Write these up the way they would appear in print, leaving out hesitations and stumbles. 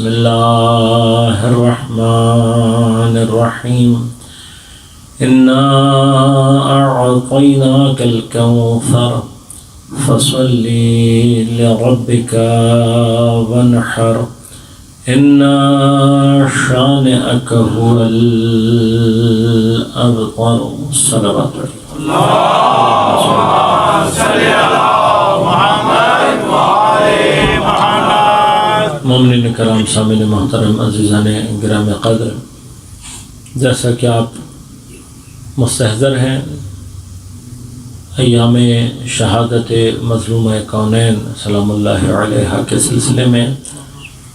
الله الرحمن الرحيم إنا أعطيناك الكوثر فصل لربك وانحر إن شانئك هو الأبتر. صلوات اللهم صل على محمد وآل محمد. مومنین کرام، سامعین محترم، عزیزان گرامی قدر، جیسا کہ آپ مستحضر ہیں، ایام شہادت مظلومہ کونین سلام اللہ علیہ کے سلسلے میں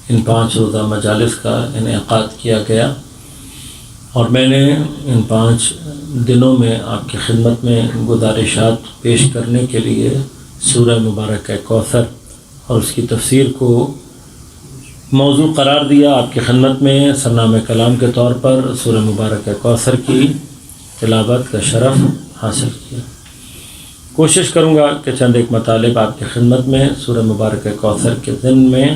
ان 5 روزہ مجالس کا انعقاد کیا گیا، اور میں نے ان 5 دنوں میں آپ کی خدمت میں گزارشات پیش کرنے کے لیے سورہ مبارکہ کوثر اور اس کی تفسیر کو موضوع قرار دیا۔ آپ کی خدمت میں سرنامہ کلام کے طور پر سورہ مبارکہ کوثر کی تلاوت کا شرف حاصل کیا۔ کوشش کروں گا کہ چند ایک مطالب آپ کی خدمت میں سورہ مبارکہ کوثر کے ضمن میں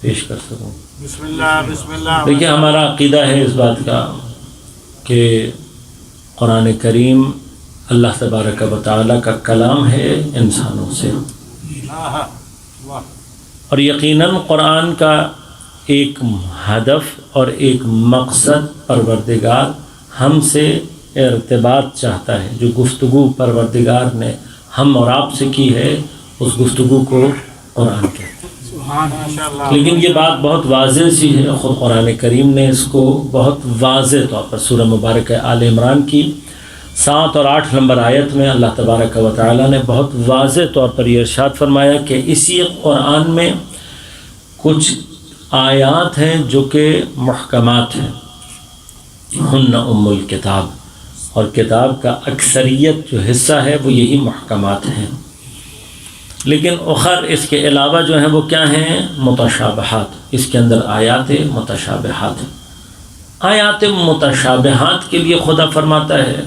پیش کر سکوں۔ بسم اللہ بسم اللہ۔ دیکھیے، ہمارا عقیدہ ہے اس بات کا کہ قرآن کریم اللہ تبارک و تعالیٰ کا کلام ہے انسانوں سے، اور یقیناً قرآن کا ایک ہدف اور ایک مقصد پروردگار ہم سے ارتباط چاہتا ہے۔ جو گفتگو پروردگار نے ہم اور آپ سے کی ہے، اس گفتگو کو قرآن کہتے ہیں۔ لیکن یہ بات بہت واضح سی ہے، خود قرآن کریم نے اس کو بہت واضح طور پر سورہ مبارکہ آل عمران کی 7 اور 8 نمبر آیت میں اللہ تبارک و تعالیٰ نے بہت واضح طور پر یہ ارشاد فرمایا کہ اسی قرآن میں کچھ آیات ہیں جو کہ محکمات ہیں، ہن ام الکتاب، اور کتاب کا اکثریت جو حصہ ہے وہ یہی محکمات ہیں، لیکن اخر اس کے علاوہ جو ہیں وہ کیا ہیں؟ متشابہات۔ اس کے اندر آیات متشابہات ہیں۔ آیات متشابہات کے لیے خدا فرماتا ہے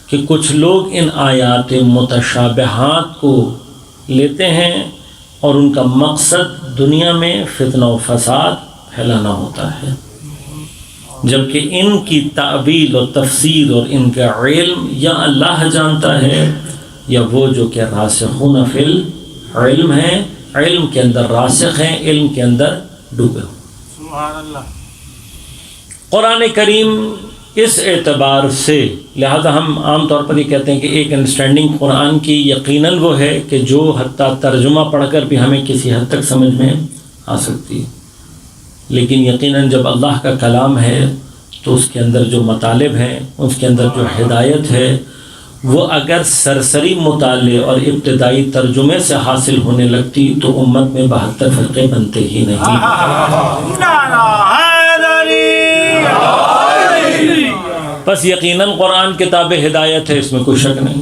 کہ کچھ لوگ ان آیات متشابہات کو لیتے ہیں اور ان کا مقصد دنیا میں فتنہ و فساد پھیلانا ہوتا ہے، جبکہ ان کی تعویل و تفسیر اور ان کا علم یا اللہ جانتا ہے یا وہ جو کہ راسخون فی العلم ہیں، علم کے اندر راسخ ہیں، علم کے اندر ڈوبے ہوں۔ سبحان اللہ۔ قرآن کریم اس اعتبار سے، لہذا ہم عام طور پر یہ کہتے ہیں کہ ایک انڈرسٹینڈنگ قرآن کی یقیناً وہ ہے کہ جو حتیٰ ترجمہ پڑھ کر بھی ہمیں کسی حد تک سمجھ میں آ سکتی ہے، لیکن یقیناً جب اللہ کا کلام ہے تو اس کے اندر جو مطالب ہیں، اس کے اندر جو ہدایت ہے، وہ اگر سرسری مطالعے اور ابتدائی ترجمے سے حاصل ہونے لگتی تو امت میں 72 فرقے بنتے ہی نہیں۔ بس یقیناً قرآن کتاب ہدایت ہے، اس میں کوئی شک نہیں،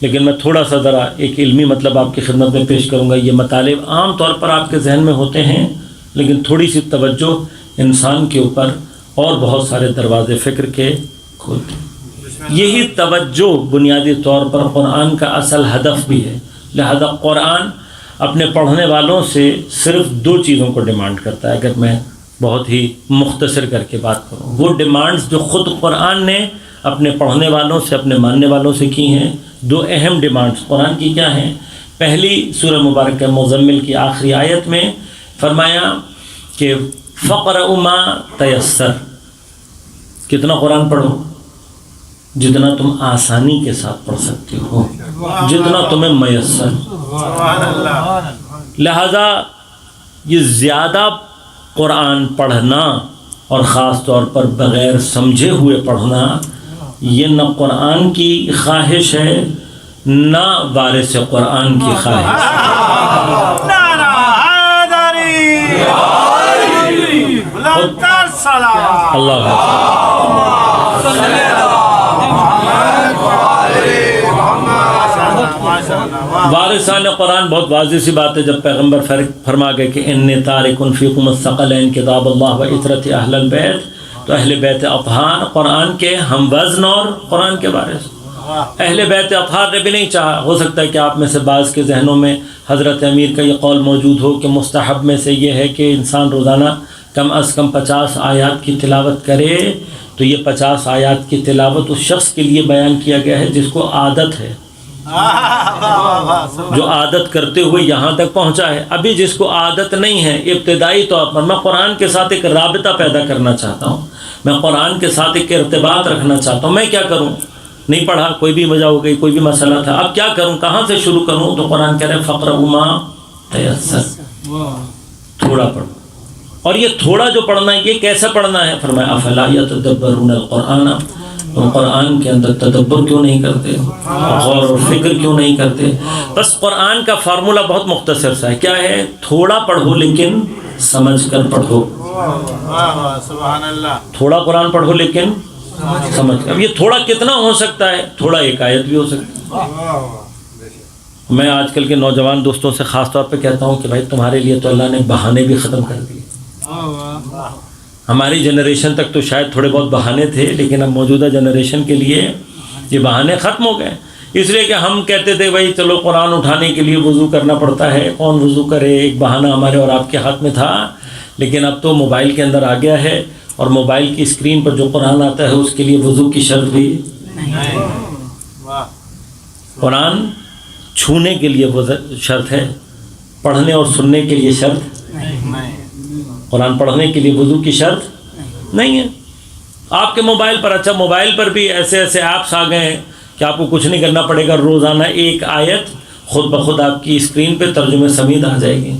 لیکن میں تھوڑا سا ذرا ایک علمی مطلب آپ کی خدمت میں پیش کروں گا۔ یہ مطالب عام طور پر آپ کے ذہن میں ہوتے ہیں، لیکن تھوڑی سی توجہ انسان کے اوپر اور بہت سارے دروازے فکر کے کھولتے ہیں۔ یہی توجہ بنیادی طور پر قرآن کا اصل ہدف بھی ہے، لہذا قرآن اپنے پڑھنے والوں سے صرف 2 چیزوں کو ڈیمانڈ کرتا ہے۔ اگر میں بہت ہی مختصر کر کے بات کروں، وہ ڈیمانڈز جو خود قرآن نے اپنے پڑھنے والوں سے، اپنے ماننے والوں سے کی ہیں، 2 اہم ڈیمانڈز قرآن کی کیا ہیں؟ پہلی سورہ مبارکہ مزمل کی آخری آیت میں فرمایا کہ فَقْرَؤْا مَا تَيَسَّرَ، کتنا قرآن پڑھو؟ جتنا تم آسانی کے ساتھ پڑھ سکتے ہو، جتنا تمہیں میسر۔ لہذا یہ زیادہ قرآن پڑھنا اور خاص طور پر بغیر سمجھے ہوئے پڑھنا، یہ نہ قرآن کی خواہش ہے نہ وارث قرآن کی خواہش ہے۔ اللہ وارثان قرآن بہت واضح سی بات ہے۔ جب پیغمبر فرما گئے کہ انی تارکن فیکم الثقلین کتاب اللہ و عطرت اہل البیت، تو اہل بیت اطہار قرآن کے ہم وزن اور قرآن کے وارث۔ اہل بیت اطہار نے بھی نہیں چاہا۔ ہو سکتا ہے کہ آپ میں سے بعض کے ذہنوں میں حضرت امیر کا یہ قول موجود ہو کہ مستحب میں سے یہ ہے کہ انسان روزانہ کم از کم 50 آیات کی تلاوت کرے تو یہ 50 آیات کی تلاوت اس شخص کے لیے بیان کیا گیا ہے جس کو عادت ہے، جو عادت کرتے ہوئے یہاں تک پہنچا ہے۔ ابھی جس کو عادت نہیں ہے، ابتدائی طور پر میں قرآن کے ساتھ ایک رابطہ پیدا کرنا چاہتا ہوں، میں قرآن کے ساتھ ایک ارتباط رکھنا چاہتا ہوں، میں کیا کروں؟ نہیں پڑھا، کوئی بھی وجہ ہو گئی، کوئی بھی مسئلہ تھا، اب کیا کروں، کہاں سے شروع کروں؟ تو قرآن کہہ رہے ہیں فقرؤوا ما تیسر، تھوڑا پڑھو۔ اور یہ تھوڑا جو پڑھنا ہے یہ کیسے پڑھنا ہے؟ فرمایا افلا یتدبرون القرآن، تم قرآن کے اندر تدبر کیوں نہیں کرتے، غور و فکر کیوں نہیں کرتے؟ بس قرآن کا فارمولہ بہت مختصر سا ہے، کیا ہے؟ تھوڑا پڑھو لیکن سمجھ کر پڑھو، سبحان اللہ، تھوڑا قرآن پڑھو لیکن سمجھ کر۔ اب یہ تھوڑا کتنا ہو سکتا ہے؟ تھوڑا ایک آیت بھی ہو سکتی ہے۔ میں آج کل کے نوجوان دوستوں سے خاص طور پہ کہتا ہوں کہ بھائی تمہارے لیے تو اللہ نے بہانے بھی ختم کر دیے۔ ہماری جنریشن تک تو شاید تھوڑے بہت بہانے تھے، لیکن اب موجودہ جنریشن کے لیے یہ بہانے ختم ہو گئے، اس لیے کہ ہم کہتے تھے بھائی چلو قرآن اٹھانے کے لیے وضو کرنا پڑتا ہے، کون وضو کرے، ایک بہانہ ہمارے اور آپ کے ہاتھ میں تھا۔ لیکن اب تو موبائل کے اندر آ گیا ہے، اور موبائل کی اسکرین پر جو قرآن آتا ہے اس کے لیے وضو کی شرط بھی، قرآن چھونے کے لیے شرط ہے، پڑھنے اور سننے کے لیے شرط، قرآن پڑھنے کے لیے وضو کی شرط نہیں ہے۔ آپ کے موبائل پر، اچھا موبائل پر بھی ایسے ایسے ایپس آ گئے ہیں کہ آپ کو کچھ نہیں کرنا پڑے گا، روزانہ ایک آیت خود بخود آپ کی اسکرین پہ ترجمہ سمیت آ جائے گی۔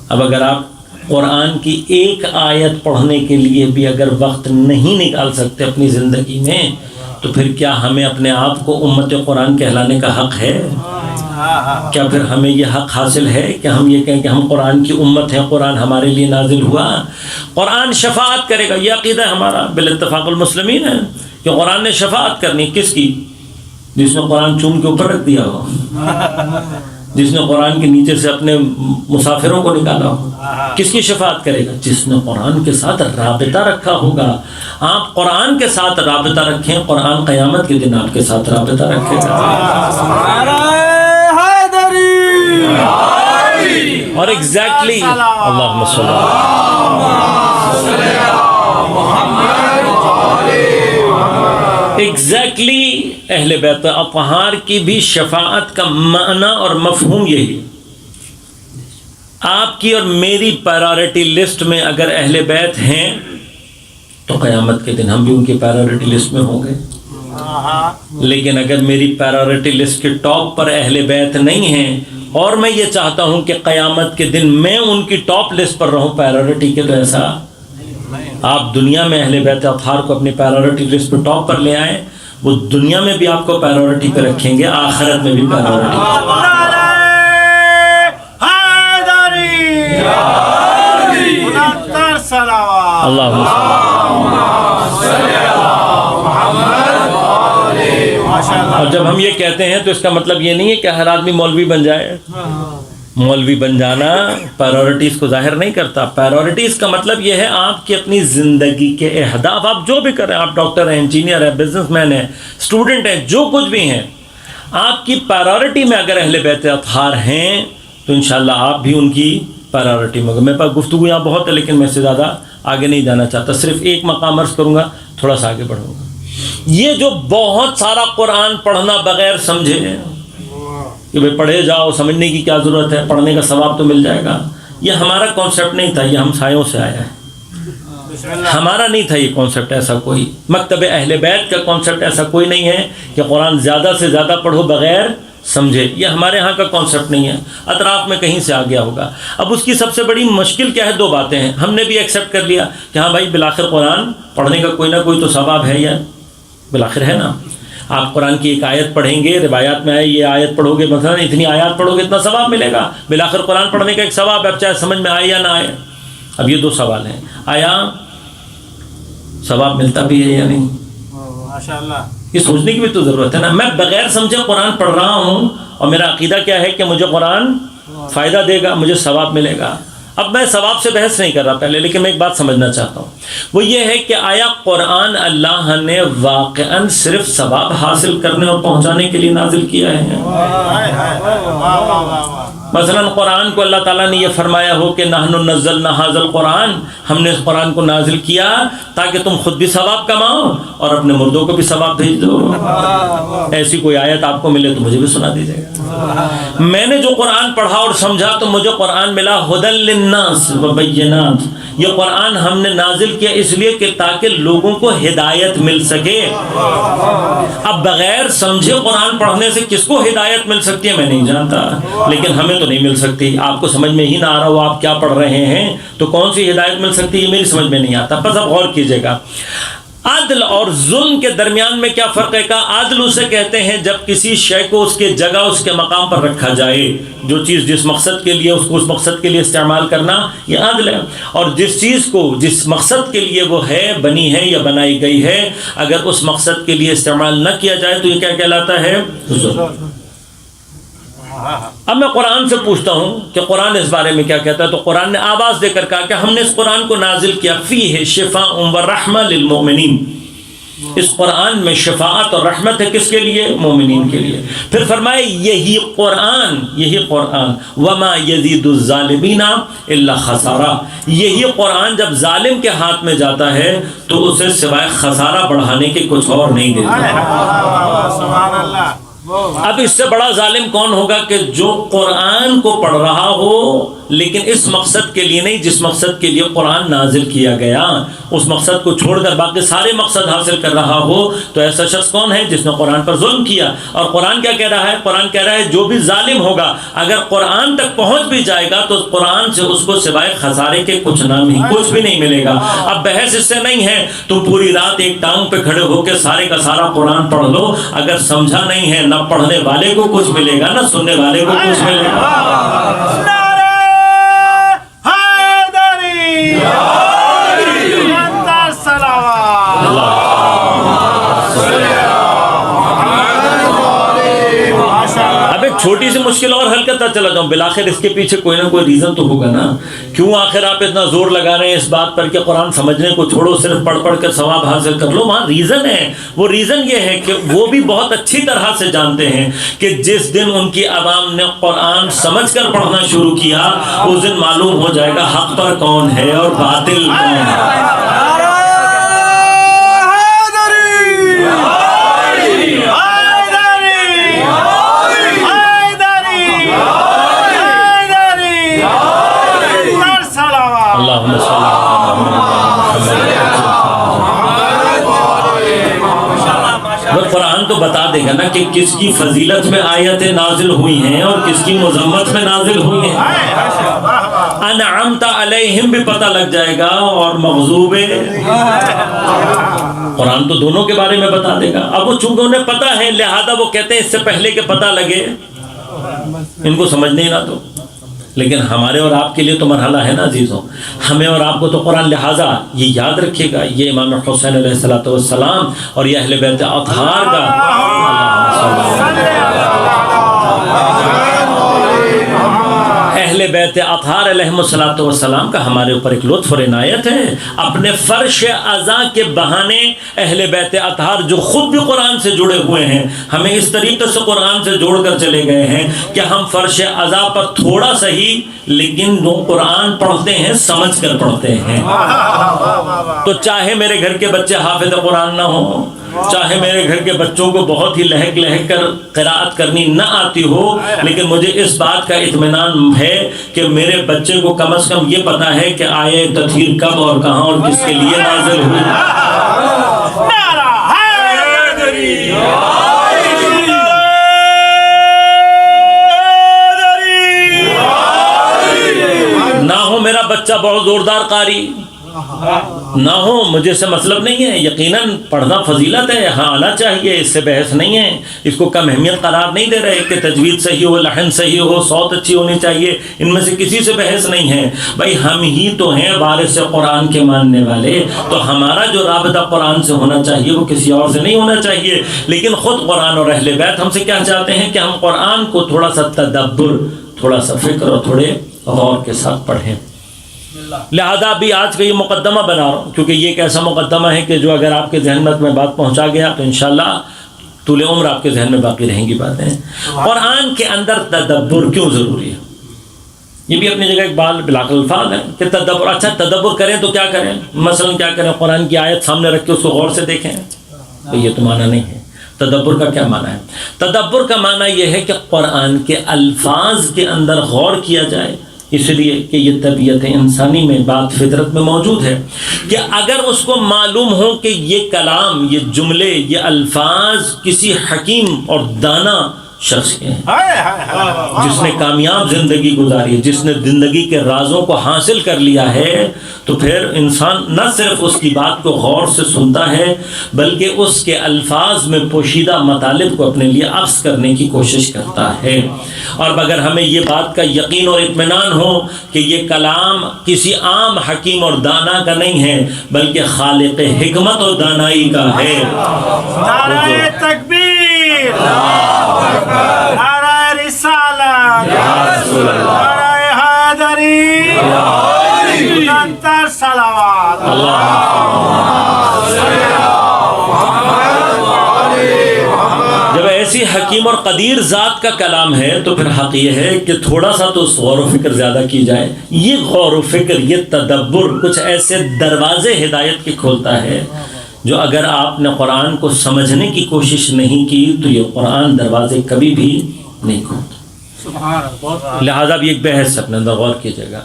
اب اگر آپ قرآن کی ایک آیت پڑھنے کے لیے بھی اگر وقت نہیں نکال سکتے اپنی زندگی میں، تو پھر کیا ہمیں اپنے آپ کو امت قرآن کہلانے کا حق ہے؟ کیا پھر ہمیں یہ حق حاصل ہے کہ ہم یہ کہیں کہ ہم قرآن کی امت ہیں، قرآن ہمارے لیے نازل ہوا؟ قرآن شفاعت کرے گا، یہ عقیدہ ہمارا بالاتفاق المسلمین ہے کہ قرآن نے شفاعت کرنی۔ کس کی؟ جس نے قرآن چوم کے اوپر رکھ دیا ہو، جس نے قرآن کے نیچے سے اپنے مسافروں کو نکالا ہو۔ کس کی شفاعت کرے گا؟ جس نے قرآن کے ساتھ رابطہ رکھا ہوگا۔ آپ قرآن کے ساتھ رابطہ رکھیں، قرآن قیامت کے دن آپ کے ساتھ رابطہ رکھے گا۔ اور ایگزیکٹلی اللہم صلی ایگزیکٹلی اہل بیت اطہار کی بھی شفاعت کا معنی اور مفہوم یہی ہے۔ آپ کی اور میری پرائورٹی لسٹ میں اگر اہل بیت ہیں تو قیامت کے دن ہم بھی ان کی پرائورٹی لسٹ میں ہوں گے۔ لیکن اگر میری پرائورٹی لسٹ کے ٹاپ پر اہل بیت نہیں ہیں اور میں یہ چاہتا ہوں کہ قیامت کے دن میں ان کی ٹاپ لسٹ پر رہوں پرائورٹی کے، تو ایسا آپ دنیا میں اہل بیت اطہار کو اپنی پرائورٹی لسٹ پہ ٹاپ پر لے آئیں، وہ دنیا میں بھی آپ کو پرائورٹی پہ رکھیں گے، آخرت میں بھی پرائورٹی۔ اللہ اور جب ہم یہ کہتے ہیں تو اس کا مطلب یہ نہیں ہے کہ ہر آدمی مولوی بن جائے۔ مولوی بن جانا پرائورٹیز کو ظاہر نہیں کرتا۔ پرائورٹیز کا مطلب یہ ہے آپ کی اپنی زندگی کے اہداف، آپ جو بھی کریں، آپ ڈاکٹر ہیں، انجینئر ہیں، بزنس مین ہیں، اسٹوڈنٹ ہیں، جو کچھ بھی ہیں، آپ کی پرائورٹی میں اگر اہل بیت اطہار ہیں تو انشاءاللہ آپ بھی ان کی پرائورٹی میں۔ میرے پاس گفتگو یہاں بہت ہے لیکن میں اس سے زیادہ آگے نہیں جانا چاہتا، صرف ایک مقام عرض کروں گا، تھوڑا سا آگے بڑھوں گا۔ یہ جو بہت سارا قرآن پڑھنا بغیر سمجھے کہ بھئی پڑھے جاؤ، سمجھنے کی کیا ضرورت ہے، پڑھنے کا ثواب تو مل جائے گا، یہ ہمارا کانسیپٹ نہیں تھا، یہ ہم سایوں سے آیا ہے، ہمارا نہیں تھا یہ کانسیپٹ۔ ایسا کوئی مکتب اہل بیت کا کانسیپٹ ایسا کوئی نہیں ہے کہ قرآن زیادہ سے زیادہ پڑھو بغیر سمجھے، یہ ہمارے ہاں کا کانسیپٹ نہیں ہے، اطراف میں کہیں سے آ گیا ہوگا۔ اب اس کی سب سے بڑی مشکل کیا ہے؟ دو باتیں ہیں، ہم نے بھی ایکسیپٹ کر لیا کہ ہاں بھائی بالآخر قرآن پڑھنے کا کوئی نہ کوئی تو ثواب ہے، یا بالآخر ہے نا۔ آپ قرآن کی ایک آیت پڑھیں گے، روایات میں آئے یہ آیت پڑھو گے، مثلا اتنی آیات پڑھو گے اتنا ثواب ملے گا، بالآخر قرآن پڑھنے کا ایک ثواب ہے، اب چاہے سمجھ میں آئے یا نہ آئے۔ اب یہ دو سوال ہیں، آیا ثواب ملتا بھی ہے یا نہیں؟ ماشاءاللہ، یہ سوچنے کی بھی تو ضرورت ہے نا۔ میں بغیر سمجھے قرآن پڑھ رہا ہوں اور میرا عقیدہ کیا ہے کہ مجھے قرآن فائدہ دے گا، مجھے ثواب ملے گا۔ اب میں ثواب سے بحث نہیں کر رہا پہلے، لیکن میں ایک بات سمجھنا چاہتا ہوں، وہ یہ ہے کہ آیا قرآن اللہ نے واقعاً صرف ثواب حاصل کرنے اور پہنچانے کے لیے نازل کیا ہے؟ مثلا قرآن کو اللہ تعالیٰ نے یہ فرمایا ہو کہ نحن نزلنا ھذا القرآن، ہم نے اس قرآن کو نازل کیا تاکہ تم خود بھی ثواب کماؤ اور اپنے مردوں کو بھی ثواب بھیج دو۔ ایسی کوئی آیت آپ کو ملے تو مجھے بھی سنا دیجیے گا۔ میں نے جو قرآن پڑھا اور سمجھا تو مجھے قرآن ملا ھدی للناس وبینات، یہ قرآن ہم نے نازل کیا اس لیے کہ تاکہ لوگوں کو ہدایت مل سکے۔ اب بغیر سمجھے قرآن پڑھنے سے کس کو ہدایت مل سکتی ہے میں نہیں جانتا، لیکن ہمیں تو نہیں مل سکتی۔ آپ کو سمجھ میں ہی نہ آ رہا ہو آپ کیا پڑھ رہے ہیں تو کون سی ہدایت مل سکتی ہے، یہ میری سمجھ میں نہیں آتا۔ بس اب غور کیجیے گا، عدل اور ظلم کے درمیان میں کیا فرق ہے؟ عدل اسے کہتے ہیں جب کسی شے کو اس کے جگہ اس کے مقام پر رکھا جائے، جو چیز جس مقصد کے لیے اس کو اس مقصد کے لیے استعمال کرنا یہ عدل ہے، اور جس چیز کو جس مقصد کے لیے وہ ہے بنی ہے یا بنائی گئی ہے اگر اس مقصد کے لیے استعمال نہ کیا جائے تو یہ کیا کہلاتا ہے؟ ظلم۔ اب میں قرآن سے پوچھتا ہوں کہ قرآن اس بارے میں کیا کہتا ہے، تو قرآن نے آواز دے کر کہا کہ ہم نے اس قرآن کو نازل کیا فیہ شفاء و رحمہ للمؤمنین، اس قرآن میں شفاعت اور رحمت ہے کس کے لیے؟ مومنین کے لیے۔ پھر فرمائے یہی قرآن وما یزید الظالمین الا خسارہ، یہی قرآن جب ظالم کے ہاتھ میں جاتا ہے تو اسے سوائے خسارہ بڑھانے کے کچھ اور نہیں دیتا۔ سبحان اللہ۔ اب اس سے بڑا ظالم کون ہوگا کہ جو قرآن کو پڑھ رہا ہو لیکن اس مقصد کے لیے نہیں جس مقصد کے لیے قرآن نازل کیا گیا، اس مقصد کو چھوڑ کر باقی سارے مقصد حاصل کر رہا ہو، تو ایسا شخص کون ہے؟ جس نے قرآن پر ظلم کیا۔ اور قرآن کیا کہہ رہا ہے؟ قرآن کہہ رہا ہے جو بھی ظالم ہوگا اگر قرآن تک پہنچ بھی جائے گا تو قرآن سے اس کو سوائے خسارے کے کچھ بھی نہیں ملے گا۔ اب بحث اس سے نہیں ہے تم پوری رات ایک ٹانگ پہ کھڑے ہو کے سارے کا سارا قرآن پڑھ لو، اگر سمجھا نہیں ہے نہ پڑھنے والے کو کچھ ملے گا نہ سننے والے کو کچھ ملے گا۔ اب ایک چھوٹی سی مشکل اور حل کرتا چلا جاؤں، بالآخر اس کے پیچھے کوئی نہ کوئی ریزن تو ہوگا نا، کیوں آخر آپ اتنا زور لگا رہے ہیں اس بات پر کہ قرآن سمجھنے کو چھوڑو، صرف پڑھ پڑھ کر ثواب حاصل کر لو؟ وہاں ریزن ہے، وہ ریزن یہ ہے کہ وہ بھی بہت اچھی طرح سے جانتے ہیں کہ جس دن ان کی عوام نے قرآن سمجھ کر پڑھنا شروع کیا اس دن معلوم ہو جائے گا حق پر کون ہے اور باطل کون ہے۔ اللہم صلی وہ قرآن تو بتا دے گا نا کہ کس کی فضیلت میں آیتیں نازل ہوئی ہیں اور کس کی مذمت میں نازل ہوئی ہیں۔ انعمت علیہم بھی پتہ لگ جائے گا اور مغضوب، قرآن تو دونوں کے بارے میں بتا دے گا۔ اب وہ چونکہ انہیں پتہ ہے لہذا وہ کہتے ہیں اس سے پہلے کہ پتہ لگے ان کو سمجھنے ہی نہ دو۔ لیکن ہمارے اور آپ کے لیے تو مرحلہ ہے نا عزیزوں، ہمیں اور آپ کو تو قرآن، لہٰذا یہ یاد رکھیے گا یہ امام حسین علیہ السلام اور یہ اہل بیت اطہار کا اہل بیت اطہار علیہم السلام کا ہمارے اوپر ایک لطف اور عنایت ہے۔ اپنے فرش ازاں کے بہانے اہل بیت اطہار جو خود بھی قرآن سے جڑے ہوئے ہیں ہمیں اس طریقے سے قرآن سے جوڑ کر چلے گئے ہیں کہ ہم فرش ازاں پر تھوڑا سا ہی لیکن وہ قرآن پڑھتے ہیں سمجھ کر پڑھتے ہیں۔ تو چاہے میرے گھر کے بچے حافظ قرآن نہ ہوں، چاہے میرے گھر کے بچوں کو بہت ہی لہک لہک کر قرأت کرنی نہ آتی ہو، لیکن مجھے اس بات کا اطمینان ہے کہ میرے بچے کو کم از kم یہ پتا ہے کہ آیے تطہیر کب اور کہاں اور کس کے لیے نازل ہوئی۔ نہ ہو میرا بچہ بہت زوردار قاری، نہ ہو مجھے سے مطلب نہیں ہے، یقیناً پڑھنا فضیلت ہے، ہاں آنا چاہیے، اس سے بحث نہیں ہے، اس کو کم اہمیت قرار نہیں دے رہے کہ تجوید صحیح ہو، لحن صحیح ہو، صوت اچھی ہونی چاہیے، ان میں سے کسی سے بحث نہیں ہے۔ بھائی ہم ہی تو ہیں وارث قرآن کے ماننے والے، تو ہمارا جو رابطہ قرآن سے ہونا چاہیے وہ کسی اور سے نہیں ہونا چاہیے۔ لیکن خود قرآن اور اہل بیت ہم سے کیا چاہتے ہیں کہ ہم قرآن کو تھوڑا سا تدبر، تھوڑا سا فکر اور تھوڑے غور کے ساتھ پڑھیں۔ لہذا بھی آج کا یہ مقدمہ بنا رہا ہوں کیونکہ یہ ایک ایسا مقدمہ ہے کہ جو اگر آپ کے ذہن میں بات پہنچا گیا تو انشاءاللہ طول عمر آپ کے ذہن میں باقی رہیں گی باتیں۔ قرآن کے اندر تدبر کیوں ضروری ہے؟ یہ بھی اپنی جگہ ایک بلاغ الفاظ ہیں کہ تدبر. اچھا تدبر کریں تو کیا کریں؟ مثلا کیا کریں؟ قرآن کی آیت سامنے رکھ کے اس کو غور سے دیکھیں. تو یہ تو معنی نہیں ہے. تدبر کا کیا معنی ہے؟ تدبر کا معنی یہ ہے کہ قرآن کے الفاظ کے اندر غور کیا جائے، اس لیے کہ یہ طبیعت انسانی میں، بات فطرت میں موجود ہے کہ اگر اس کو معلوم ہو کہ یہ کلام، یہ جملے، یہ الفاظ کسی حکیم اور دانا شخص کے ہیں، جس نے کامیاب زندگی گزاری ہے، جس نے زندگی کے رازوں کو حاصل کر لیا ہے، تو پھر انسان نہ صرف اس کی بات کو غور سے سنتا ہے بلکہ اس کے الفاظ میں پوشیدہ مطالب کو اپنے لیے عکس کرنے کی کوشش کرتا ہے. اور اگر ہمیں یہ بات کا یقین اور اطمینان ہو کہ یہ کلام کسی عام حکیم اور دانا کا نہیں ہے بلکہ خالق حکمت اور دانائی کا ہے. نعرہ تکبیر، نعرہ رسالت، نعرہ حیدری، بلندتر صلوات. جب ایسی حکیم اور قدیر ذات کا کلام ہے تو پھر حق یہ ہے کہ تھوڑا سا تو غور و فکر زیادہ کی جائے. یہ غور و فکر، یہ تدبر کچھ ایسے دروازے ہدایت کے کھولتا ہے جو اگر آپ نے قرآن کو سمجھنے کی کوشش نہیں کی تو یہ قرآن دروازے کبھی بھی نہیں کھولتا. لہٰذا بھی ایک بحث اپنے اندر غور کیجیے گا.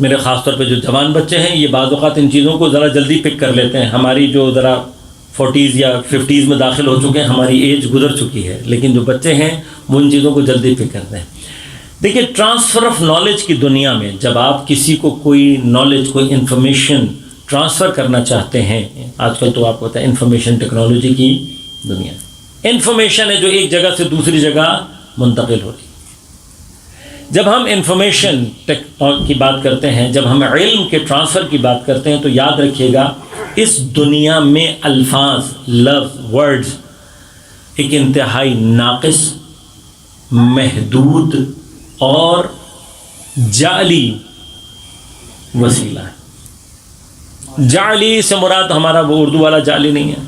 میرے خاص طور پہ جو جوان بچے ہیں یہ بعض اوقات ان چیزوں کو ذرا جلدی پک کر لیتے ہیں. ہماری جو ذرا 40s یا 50s میں داخل ہو چکے ہیں، ہماری ایج گزر چکی ہے، لیکن جو بچے ہیں وہ ان چیزوں کو جلدی پک کرتے ہیں. دیکھیے ٹرانسفر آف نالج کی دنیا میں جب آپ کسی کو کوئی نالج، کوئی انفارمیشن ٹرانسفر کرنا چاہتے ہیں، آج کل تو آپ کو پتہ ہے انفارمیشن ٹیکنالوجی کی دنیا، انفارمیشن ہے جو ایک جگہ سے دوسری جگہ منتقل ہو رہی ہے. جب ہم انفارمیشن کی بات کرتے ہیں، جب ہم علم کے ٹرانسفر کی بات کرتے ہیں تو یاد رکھیے گا اس دنیا میں الفاظ، لفظ، ورڈز ایک انتہائی ناقص، محدود اور جعلی وسیلہ ہے. جعلی سے مراد ہمارا وہ اردو والا جعلی نہیں ہے.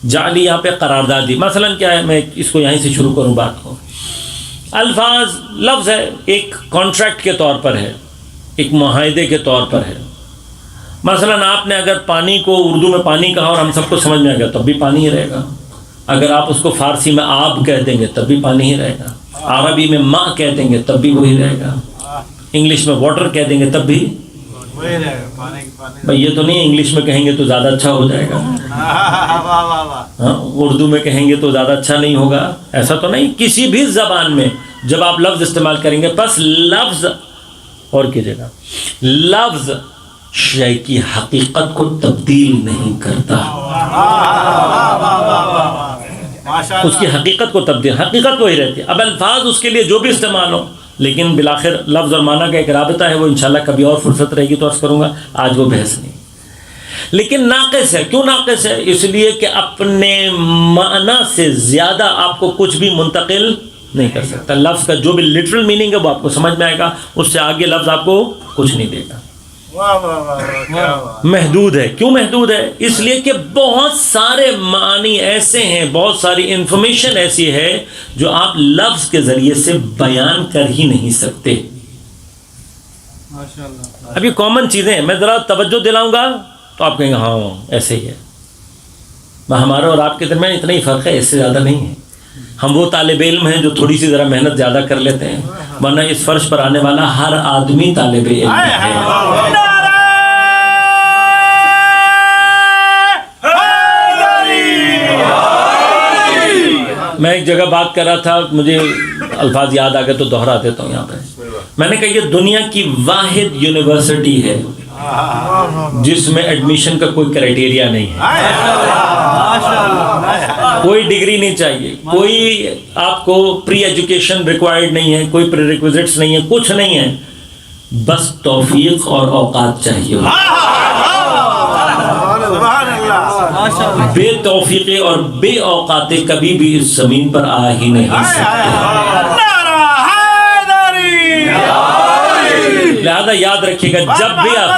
جعلی یہاں پہ قراردادی. مثلا کیا ہے، میں اس کو یہیں سے شروع کروں بات کو. الفاظ، لفظ ہے، ایک کانٹریکٹ کے طور پر ہے، ایک معاہدے کے طور پر ہے. مثلا آپ نے اگر پانی کو اردو میں پانی کہا اور ہم سب کو سمجھ میں آ گیا تب بھی پانی ہی رہے گا. اگر آپ اس کو فارسی میں آب کہہ دیں گے تب بھی پانی ہی رہے گا. عربی میں ماء کہہ دیں گے تب بھی وہی رہے گا. انگلش میں واٹر کہہ دیں گے تب بھی وہی رہے گا. بھائی یہ تو نہیں انگلش میں کہیں گے تو زیادہ اچھا ہو جائے گا، ہاں اردو میں کہیں گے تو زیادہ اچھا نہیں ہوگا، ایسا تو نہیں. کسی بھی زبان میں جب آپ لفظ استعمال کریں گے، بس لفظ اور کیجیے گا، لفظ شے کی حقیقت کو تبدیل نہیں کرتا. اس کی حقیقت کو تبدیل، حقیقت وہی رہتی ہے. اب الفاظ اس کے لیے جو بھی استعمال ہو، لیکن بالآخر لفظ اور معنی کا ایک رابطہ ہے، وہ انشاءاللہ کبھی اور فرصت رہے گی تو عرض کروں گا، آج وہ بحث نہیں. لیکن ناقص ہے. کیوں ناقص ہے؟ اس لیے کہ اپنے معنی سے زیادہ آپ کو کچھ بھی منتقل نہیں کر سکتا. لفظ کا جو بھی لٹرل میننگ ہے وہ آپ کو سمجھ میں آئے گا، اس سے آگے لفظ آپ کو کچھ نہیں دے گا. محدود ہے. کیوں محدود ہے؟ اس لیے کہ بہت سارے معنی ایسے ہیں، بہت ساری انفارمیشن ایسی ہے جو آپ لفظ کے ذریعے سے بیان کر ہی نہیں سکتے. اب یہ کامن چیزیں ہیں، میں ذرا توجہ دلاؤں گا تو آپ کہیں گے ہاں ایسے ہی ہے. ہمارے اور آپ کے درمیان اتنا ہی فرق ہے، اس سے زیادہ نہیں ہے. ہم وہ طالب علم ہیں جو تھوڑی سی ذرا محنت زیادہ کر لیتے ہیں، ورنہ اس فرش پر آنے والا ہر آدمی طالب علم ہے. میں ایک جگہ بات کر رہا تھا، مجھے الفاظ یاد آ گئے تو دوہرا دیتا ہوں یہاں پہ. میں نے کہا یہ دنیا کی واحد یونیورسٹی ہے جس میں ایڈمیشن کا کوئی کرائٹیریا نہیں ہے. کوئی ڈگری نہیں چاہیے، کوئی آپ کو پری ایجوکیشن ریکوائرڈ نہیں ہے، کوئی پری ریکویزٹس نہیں ہے، کچھ نہیں ہے، بس توفیق اور اوقات چاہیے. بے توفیقی اور بے اوقاتے کبھی بھی اس زمین پر آ ہی نہیں سکتے. لہذا یاد رکھیے گا جب بھی آپ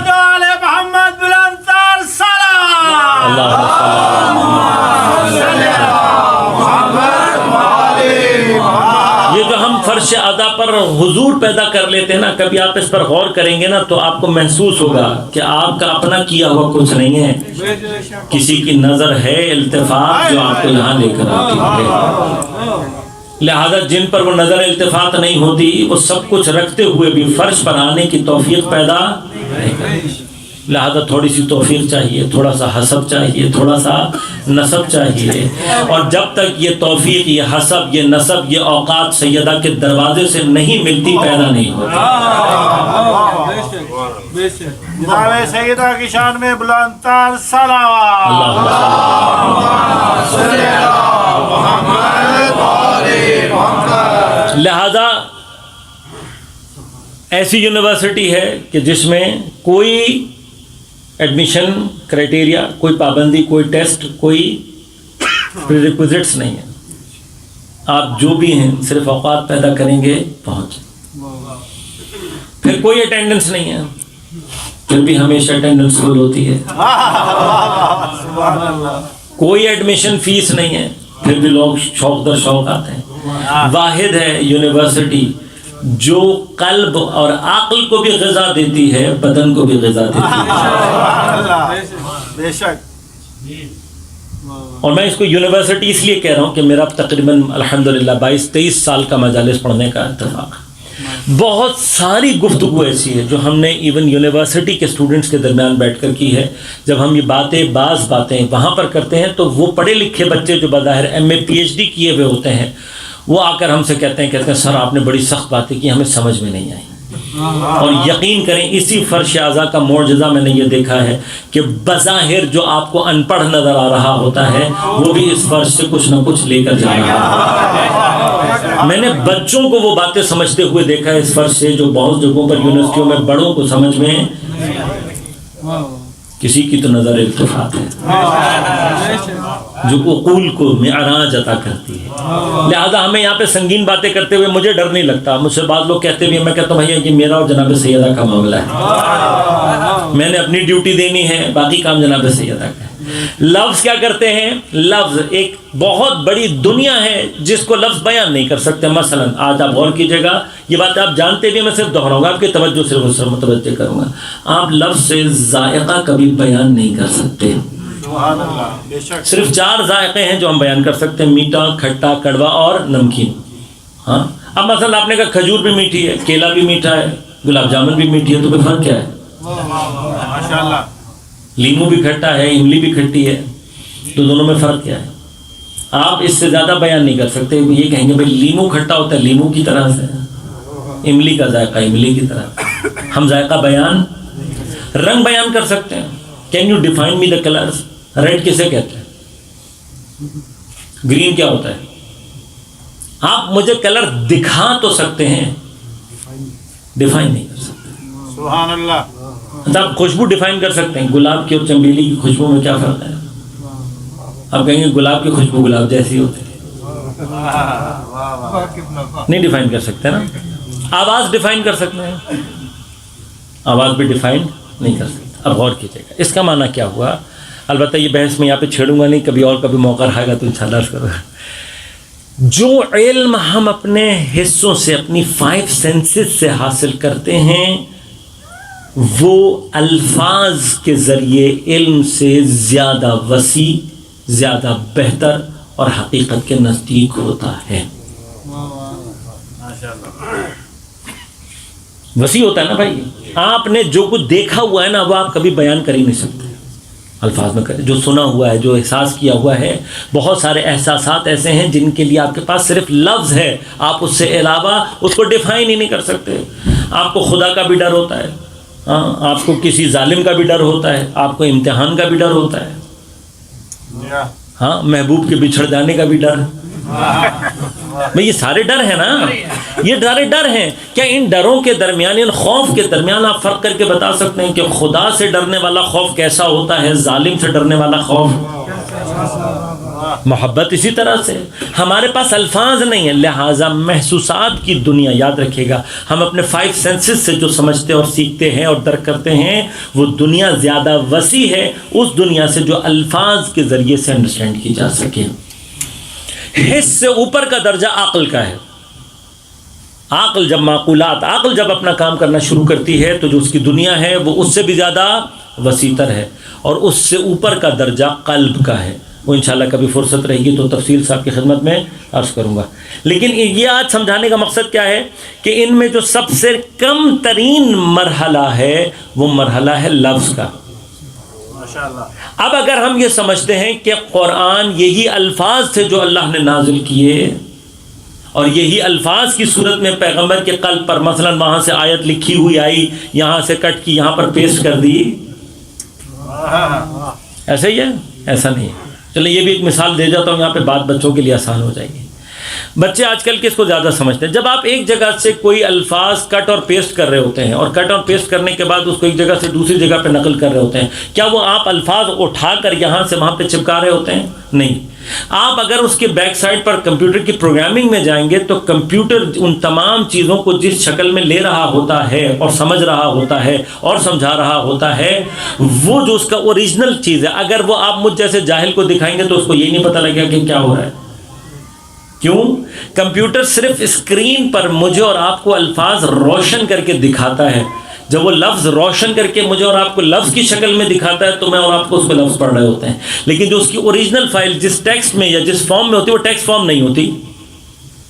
یہ جو ہم فرض فرش ادا پر حضور پیدا کر لیتے ہیں نا، کبھی آپ اس پر غور کریں گے نا تو آپ کو محسوس ہوگا کہ آپ کا اپنا کیا ہوا کچھ نہیں ہے، کسی کی نظر ہے التفات جو آپ کو یہاں لے کر آتی ہے۔ لہذا جن پر وہ نظر التفات نہیں ہوتی وہ سب کچھ رکھتے ہوئے بھی فرش پر آنے کی توفیق پیدا نہیں کرتے۔ لہذا تھوڑی سی توفیق چاہیے، تھوڑا سا حسب چاہیے، تھوڑا سا نسب چاہیے، اور جب تک یہ توفیق، یہ حسب، یہ نسب، یہ اوقات سیدہ کے دروازے سے نہیں ملتی، پیدا نہیں ہوتی۔ جناب سیدہ کی شان میں بلند تر صلوات۔ لہذا ایسی یونیورسٹی ہے کہ جس میں کوئی ایڈمیشن کرائٹیریا، کوئی پابندی، کوئی ٹیسٹ، کوئی پریریکوزٹس نہیں ہے، آپ جو بھی ہیں صرف اوقات پیدا کریں گے پہنچ۔ پھر کوئی اٹینڈنس نہیں ہے، پھر بھی ہمیشہ اٹینڈنس فل ہوتی ہے۔ کوئی ایڈمیشن فیس نہیں ہے، پھر بھی لوگ شوق در شوق آتے ہیں۔ واحد ہے یونیورسٹی جو قلب اور عقل کو بھی غذا دیتی ہے، بدن کو بھی غذا دیتی ہے۔ بے شک۔ اور میں اس کو یونیورسٹی اس لیے کہہ رہا ہوں کہ میرا تقریباً الحمدللہ 22-23 سال کا مجالس پڑھنے کا اتفاق ہے۔ بہت ساری گفتگو ایسی ہے جو ہم نے ایون یونیورسٹی کے اسٹوڈنٹس کے درمیان بیٹھ کر کی ہے۔ جب ہم یہ بعض باتیں وہاں پر کرتے ہیں تو وہ پڑھے لکھے بچے جو بظاہر MA PhD کیے ہوئے ہوتے ہیں، وہ آ کر ہم سے کہتے ہیں سر آپ نے بڑی سخت باتیں کی، ہمیں سمجھ میں نہیں آئی۔ اور یقین کریں اسی فرش اعضا کا معجزہ میں نے یہ دیکھا ہے کہ بظاہر جو آپ کو ان پڑھ نظر آ رہا ہوتا ہے وہ بھی اس فرش سے کچھ نہ کچھ لے کر جا رہا ہے۔ میں نے بچوں کو وہ باتیں سمجھتے ہوئے دیکھا ہے اس فرش سے جو بہت جگہوں پر یونیورسٹیوں میں بڑوں کو سمجھ میں، کسی کی تو نظر التفات ہے جو عقول کو معراج عطا کرتی ہے۔ لہذا ہمیں یہاں پہ سنگین باتیں کرتے ہوئے مجھے ڈر نہیں لگتا۔ مجھ سے بعض لوگ کہتے بھی ہیں، میں کہتا ہوں بھیا یہ میرا اور جناب سیدہ کا معاملہ ہے، میں نے اپنی ڈیوٹی دینی ہے، باقی کام جناب سیدہ کا ہے۔ لفظ کیا کرتے ہیں؟ لفظ ایک بہت بڑی دنیا ہے جس کو لفظ بیان نہیں کر سکتے۔ مثلا آج آپ غور کیجیے گا، یہ بات آپ جانتے بھی، میں صرف دہراؤں گا، آپ کی توجہ صرف اس پر متوجہ کروں گا۔ آپ لفظ سے ذائقہ کبھی بیان نہیں کر سکتے۔ صرف 4 ذائقے ہیں جو ہم بیان کر سکتے ہیں: میٹھا، کھٹا، کڑوا اور نمکین۔ ہاں، اب مثلا آپ نے کہا کھجور بھی میٹھی ہے، کیلا بھی میٹھا ہے، گلاب جامن بھی میٹھی ہے، تو پھر فرق کیا ہے؟ ماشاءاللہ۔ لیمو بھی کھٹا ہے، املی بھی کھٹی ہے، تو دونوں میں فرق کیا ہے؟ آپ اس سے زیادہ بیان نہیں کر سکتے۔ یہ کہیں گے بھائی لیمو کھٹا ہوتا ہے لیمو کی طرح سے، املی کا ذائقہ املی کی طرح۔ ہم ذائقہ بیان، رنگ بیان کر سکتے ہیں۔ Can you define me the colors? Red کسے کہتے ہیں؟ گرین کیا ہوتا ہے؟ آپ مجھے کلر دکھا تو سکتے ہیں، ڈیفائن نہیں کر سکتے۔ سبحان اللہ۔ آپ خوشبو ڈیفائن کر سکتے ہیں، گلاب کی اور چمیلی کی خوشبو میں کیا فرق ہے؟ آپ کہیں گے گلاب کی خوشبو گلاب جیسی ہوتی ہے، نہیں ڈیفائن کر سکتے نا۔ آواز ڈیفائن کر سکتے ہیں، آواز بھی ڈیفائن نہیں کر سکتے۔ اب غور کیجیے گا اس کا معنی کیا ہوا۔ البتہ یہ بحث میں یہاں پہ چھیڑوں گا نہیں، کبھی اور کبھی موقع رہے گا تو انشاءاللہ عرض کروں گا۔ جو علم ہم اپنے حصوں سے، اپنی 5 سینسز سے حاصل کرتے ہیں، وہ الفاظ کے ذریعے علم سے زیادہ وسیع، زیادہ بہتر اور حقیقت کے نزدیک ہوتا ہے۔ وسیع ہوتا ہے نا بھائی۔ آپ نے جو کچھ دیکھا ہوا ہے نا وہ آپ کبھی بیان کر ہی نہیں سکتے الفاظ میں کریں۔ جو سنا ہوا ہے، جو احساس کیا ہوا ہے، بہت سارے احساسات ایسے ہیں جن کے لیے آپ کے پاس صرف لفظ ہے، آپ اس سے علاوہ اس کو ڈیفائن ہی نہیں کر سکتے۔ آپ کو خدا کا بھی ڈر ہوتا ہے، ہاں، آپ کو کسی ظالم کا بھی ڈر ہوتا ہے، آپ کو امتحان کا بھی ڈر ہوتا ہے، ہاں، محبوب کے بچھڑ جانے کا بھی ڈر۔ بھئی یہ سارے ڈر ہیں نا، یہ سارے ڈر ہیں۔ کیا ان ڈروں کے درمیان، ان خوف کے درمیان آپ فرق کر کے بتا سکتے ہیں کہ خدا سے ڈرنے والا خوف کیسا ہوتا ہے، ظالم سے ڈرنے والا خوف؟ محبت اسی طرح سے۔ ہمارے پاس الفاظ نہیں ہیں، لہٰذا محسوسات کی دنیا، یاد رکھیے گا، ہم اپنے 5 سینسز سے جو سمجھتے اور سیکھتے ہیں اور درک کرتے ہیں، وہ دنیا زیادہ وسیع ہے اس دنیا سے جو الفاظ کے ذریعے سے انڈرسٹینڈ کی جا سکے۔ حس سے اوپر کا درجہ عقل کا ہے۔ عقل جب معقولات، عقل جب اپنا کام کرنا شروع کرتی ہے تو جو اس کی دنیا ہے وہ اس سے بھی زیادہ وسیع تر ہے، اور اس سے اوپر کا درجہ قلب کا ہے. وہ انشاءاللہ کبھی فرصت رہے گی تو تفصیل سے آپ کی خدمت میں عرض کروں گا. لیکن یہ آج سمجھانے کا مقصد کیا ہے کہ ان میں جو سب سے کم ترین مرحلہ ہے وہ مرحلہ ہے لفظ کا. اب اگر ہم یہ سمجھتے ہیں کہ قرآن یہی الفاظ تھے جو اللہ نے نازل کیے، اور یہی الفاظ کی صورت میں پیغمبر کے قلب پر مثلا وہاں سے آیت لکھی ہوئی آئی، یہاں سے کٹ کی یہاں پر پیسٹ کر دی، ایسا ہی ہے؟ ایسا نہیں ہے. چلیں یہ بھی ایک مثال دے جاتا ہوں، یہاں پہ بات بچوں کے لیے آسان ہو جائے گی. بچے آج کل کس کو زیادہ سمجھتے ہیں؟ جب آپ ایک جگہ سے کوئی الفاظ کٹ اور پیسٹ کر رہے ہوتے ہیں، اور کٹ اور پیسٹ کرنے کے بعد اس کو ایک جگہ سے دوسری جگہ پہ نقل کر رہے ہوتے ہیں، کیا وہ آپ الفاظ اٹھا کر یہاں سے وہاں پہ چپکا رہے ہوتے ہیں؟ نہیں. آپ اگر اس کے بیک سائڈ پر کمپیوٹر کی پروگرامنگ میں جائیں گے تو کمپیوٹر ان تمام چیزوں کو جس شکل میں لے رہا ہوتا ہے اور سمجھ رہا ہوتا ہے اور سمجھا رہا ہوتا ہے، وہ جو اس کا اوریجنل چیز ہے، اگر وہ آپ مجھ جیسے جاہل کو دکھائیں گے تو اس کو یہ نہیں پتہ لگے گا کہ کیا ہو رہا ہے. کیوں؟ کمپیوٹر صرف اسکرین پر مجھے اور آپ کو الفاظ روشن کر کے دکھاتا ہے. جب وہ لفظ روشن کر کے مجھے اور آپ کو لفظ کی شکل میں دکھاتا ہے تو میں اور آپ کو اس کو لفظ پڑھ رہے ہوتے ہیں. لیکن جو اس کی اوریجنل فائل جس ٹیکسٹ میں یا جس فارم میں ہوتی ہے وہ ٹیکسٹ فارم نہیں ہوتی.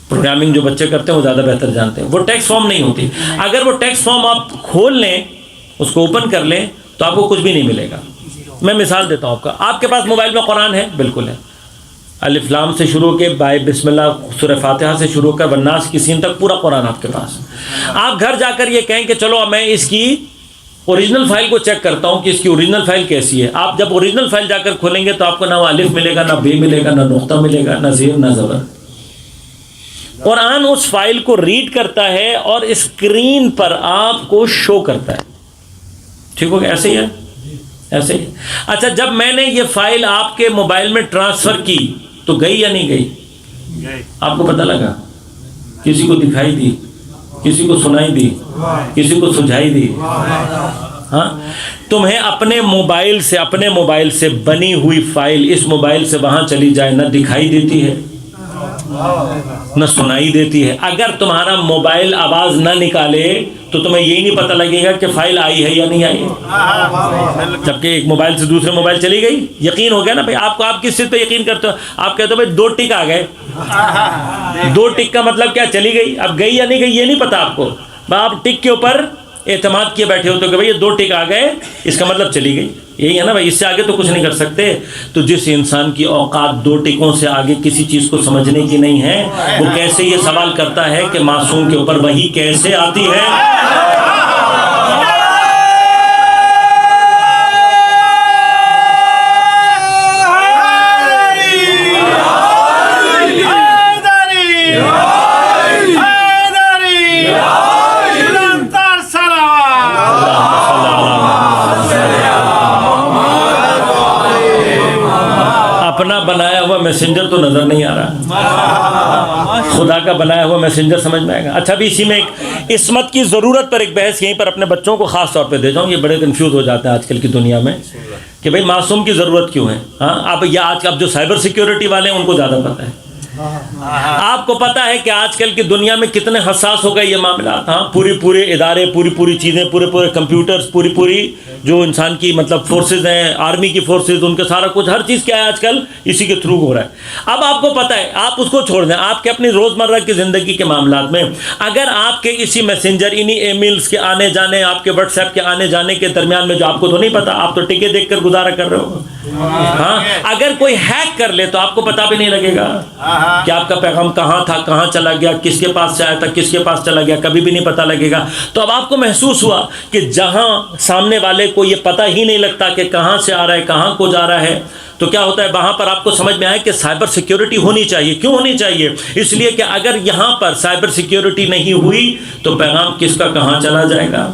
پروگرامنگ جو بچے کرتے ہیں وہ زیادہ بہتر جانتے ہیں، وہ ٹیکسٹ فارم نہیں ہوتی. اگر وہ ٹیکسٹ فارم آپ کھول لیں، اس کو اوپن کر لیں تو آپ کو کچھ بھی نہیں ملے گا. میں مثال دیتا ہوں آپ کے پاس موبائل میں قرآن ہے، بالکل ہے، الف لام سے شروع کے بائے بسم اللہ سورہ فاتحہ سے شروع کر والناس کی سین تک پورا قرآن آپ کے پاس. آپ گھر جا کر یہ کہیں کہ چلو میں اس کی اوریجنل فائل کو چیک کرتا ہوں کہ اس کی اوریجنل فائل کیسی ہے. آپ جب اوریجنل فائل جا کر کھولیں گے تو آپ کو نہ الف ملے گا، نہ بے ملے گا، نہ نقطہ ملے گا، نہ زیر، نہ زبر. قرآن اس فائل کو ریڈ کرتا ہے اور اسکرین پر آپ کو شو کرتا ہے. ٹھیک ہو گیا؟ ایسے ہی ہے، ایسے ہی. اچھا، جب میں نے یہ فائل آپ کے موبائل میں ٹرانسفر کی تو گئی یا نہیں گئی؟ آپ کو پتہ لگا؟ کسی کو دکھائی دی، کسی کو سنائی دی، کسی کو سجھائی دی؟ ہاں، تمہیں اپنے موبائل سے بنی ہوئی فائل اس موبائل سے وہاں چلی جائے، نہ دکھائی دیتی ہے نہ سنائی دیتی ہے. اگر تمہارا موبائل آواز نہ نکالے تو تمہیں یہی نہیں پتہ لگے گا کہ فائل آئی ہے یا نہیں آئی ہے. جبکہ ایک موبائل سے دوسرے موبائل چلی گئی، یقین ہو گیا نا بھائی. آپ کس چیز پہ یقین کرتے ہو؟ آپ کہتے ہو بھائی 2 ٹک آ گئے، 2 ٹک کا مطلب کیا؟ چلی گئی. اب گئی یا نہیں گئی یہ نہیں پتا آپ کو، آپ ٹک کے اوپر اعتماد کیے بیٹھے ہوتے ہو کہ بھائی یہ 2 ٹک آ گئے، اس کا مطلب چلی گئی. یہی ہے نا بھائی، اس سے آگے تو کچھ نہیں کر سکتے. تو جس انسان کی اوقات 2 ٹکوں سے آگے کسی چیز کو سمجھنے کی نہیں ہے، وہ کیسے یہ سوال کرتا ہے کہ معصوم کے اوپر وحی کیسے آتی ہے؟ اپنا بنایا ہوا میسنجر تو نظر نہیں آ رہا، خدا کا بنایا ہوا میسنجر سمجھ میں آئے گا. اچھا، ابھی اسی میں ایک عصمت کی ضرورت پر ایک بحث یہیں پر اپنے بچوں کو خاص طور پہ دے جاؤں. یہ بڑے کنفیوز ہو جاتے ہیں آج کل کی دنیا میں کہ بھئی معصوم کی ضرورت کیوں ہے. ہاں، اب جو سائبر سیکیورٹی والے ہیں ان کو زیادہ پتہ ہے. آپ کو پتہ ہے کہ آج کل کی دنیا میں کتنے حساس ہو گئے یہ معاملات. ہاں، پورے ادارے، پوری چیزیں، پورے کمپیوٹرز، پوری جو انسان کی مطلب فورسز ہیں، آرمی کی فورسز، ان کے سارا کچھ، ہر چیز کیا ہے آج کل اسی کے تھرو ہو رہا ہے. اب آپ کو پتہ ہے، آپ اس کو چھوڑ دیں، آپ کے اپنی روزمرہ کی زندگی کے معاملات میں اگر آپ کے اسی میسنجر، انہی ای میلز کے آنے جانے، آپ کے واٹس ایپ کے آنے جانے کے درمیان میں جو آپ کو تو نہیں پتا، آپ تو ٹکے دیکھ کر گزارا کر رہے ہو. ہاں، اگر کوئی ہیک کر لے تو آپ کو پتہ بھی نہیں لگے گا کہ آپ کا پیغام کہاں تھا، کہاں چلا گیا، کس کے پاس سے آیا تھا، کس کے پاس چلا گیا، کبھی بھی نہیں پتہ لگے گا. تو اب آپ کو محسوس ہوا کہ جہاں سامنے والے کو یہ پتہ ہی نہیں لگتا کہ کہاں سے آ رہا ہے، کہاں کو جا رہا ہے، تو کیا ہوتا ہے وہاں پر آپ کو سمجھ میں آئے کہ سائبر سیکیورٹی ہونی چاہیے. کیوں ہونی چاہیے؟ اس لیے کہ اگر یہاں پر سائبر سیکیورٹی نہیں ہوئی تو پیغام کس کا کہاں چلا جائے گا،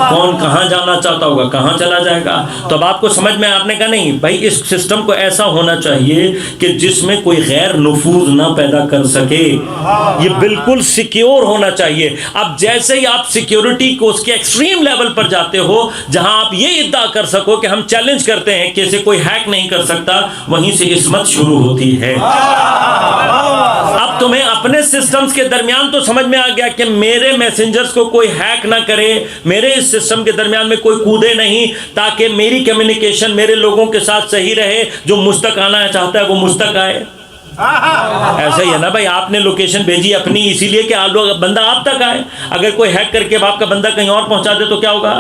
کون کہاں جانا چاہتا ہوگا، کہاں چلا جائے گا. تو اب آپ کو سمجھ میں، آپ نے کہا نہیں بھائی اس سسٹم کو ایسا ہونا چاہیے کہ جس میں کوئی غیر نفوذ نہ پیدا کر سکے، یہ بالکل سیکیور ہونا چاہیے. اب جیسے ہی آپ سیکیورٹی کو اس کے ایکسٹریم لیول پر جاتے ہو جہاں آپ یہ ادعا کر سکو کہ ہم چیلنج کرتے ہیں کہ اسے کوئی ہیک نہیں کر سکتا، وہیں سے عصمت شروع ہوتی ہے۔ اب تمہیں اپنے سسٹمز کے درمیان تو سمجھ میں آ گیا کہ میرے میسنجرز کو کوئی ہیک نہ کرے، میرے اس سسٹم کے درمیان میں کوئی کودے نہیں، تاکہ میری کمیونیکیشن میرے لوگوں کے ساتھ صحیح رہے، جو مجھ تک آنا چاہتا ہے وہ مجھ تک آئے۔ ایسا ہی ہے نا بھائی، آپ نے لوکیشن بھیجی اپنی اسی لیے کہ بندہ آپ تک آئے، اگر کوئی ہیک کر کے آپ کا بندہ کہیں اور پہنچا دے تو کیا ہوگا؟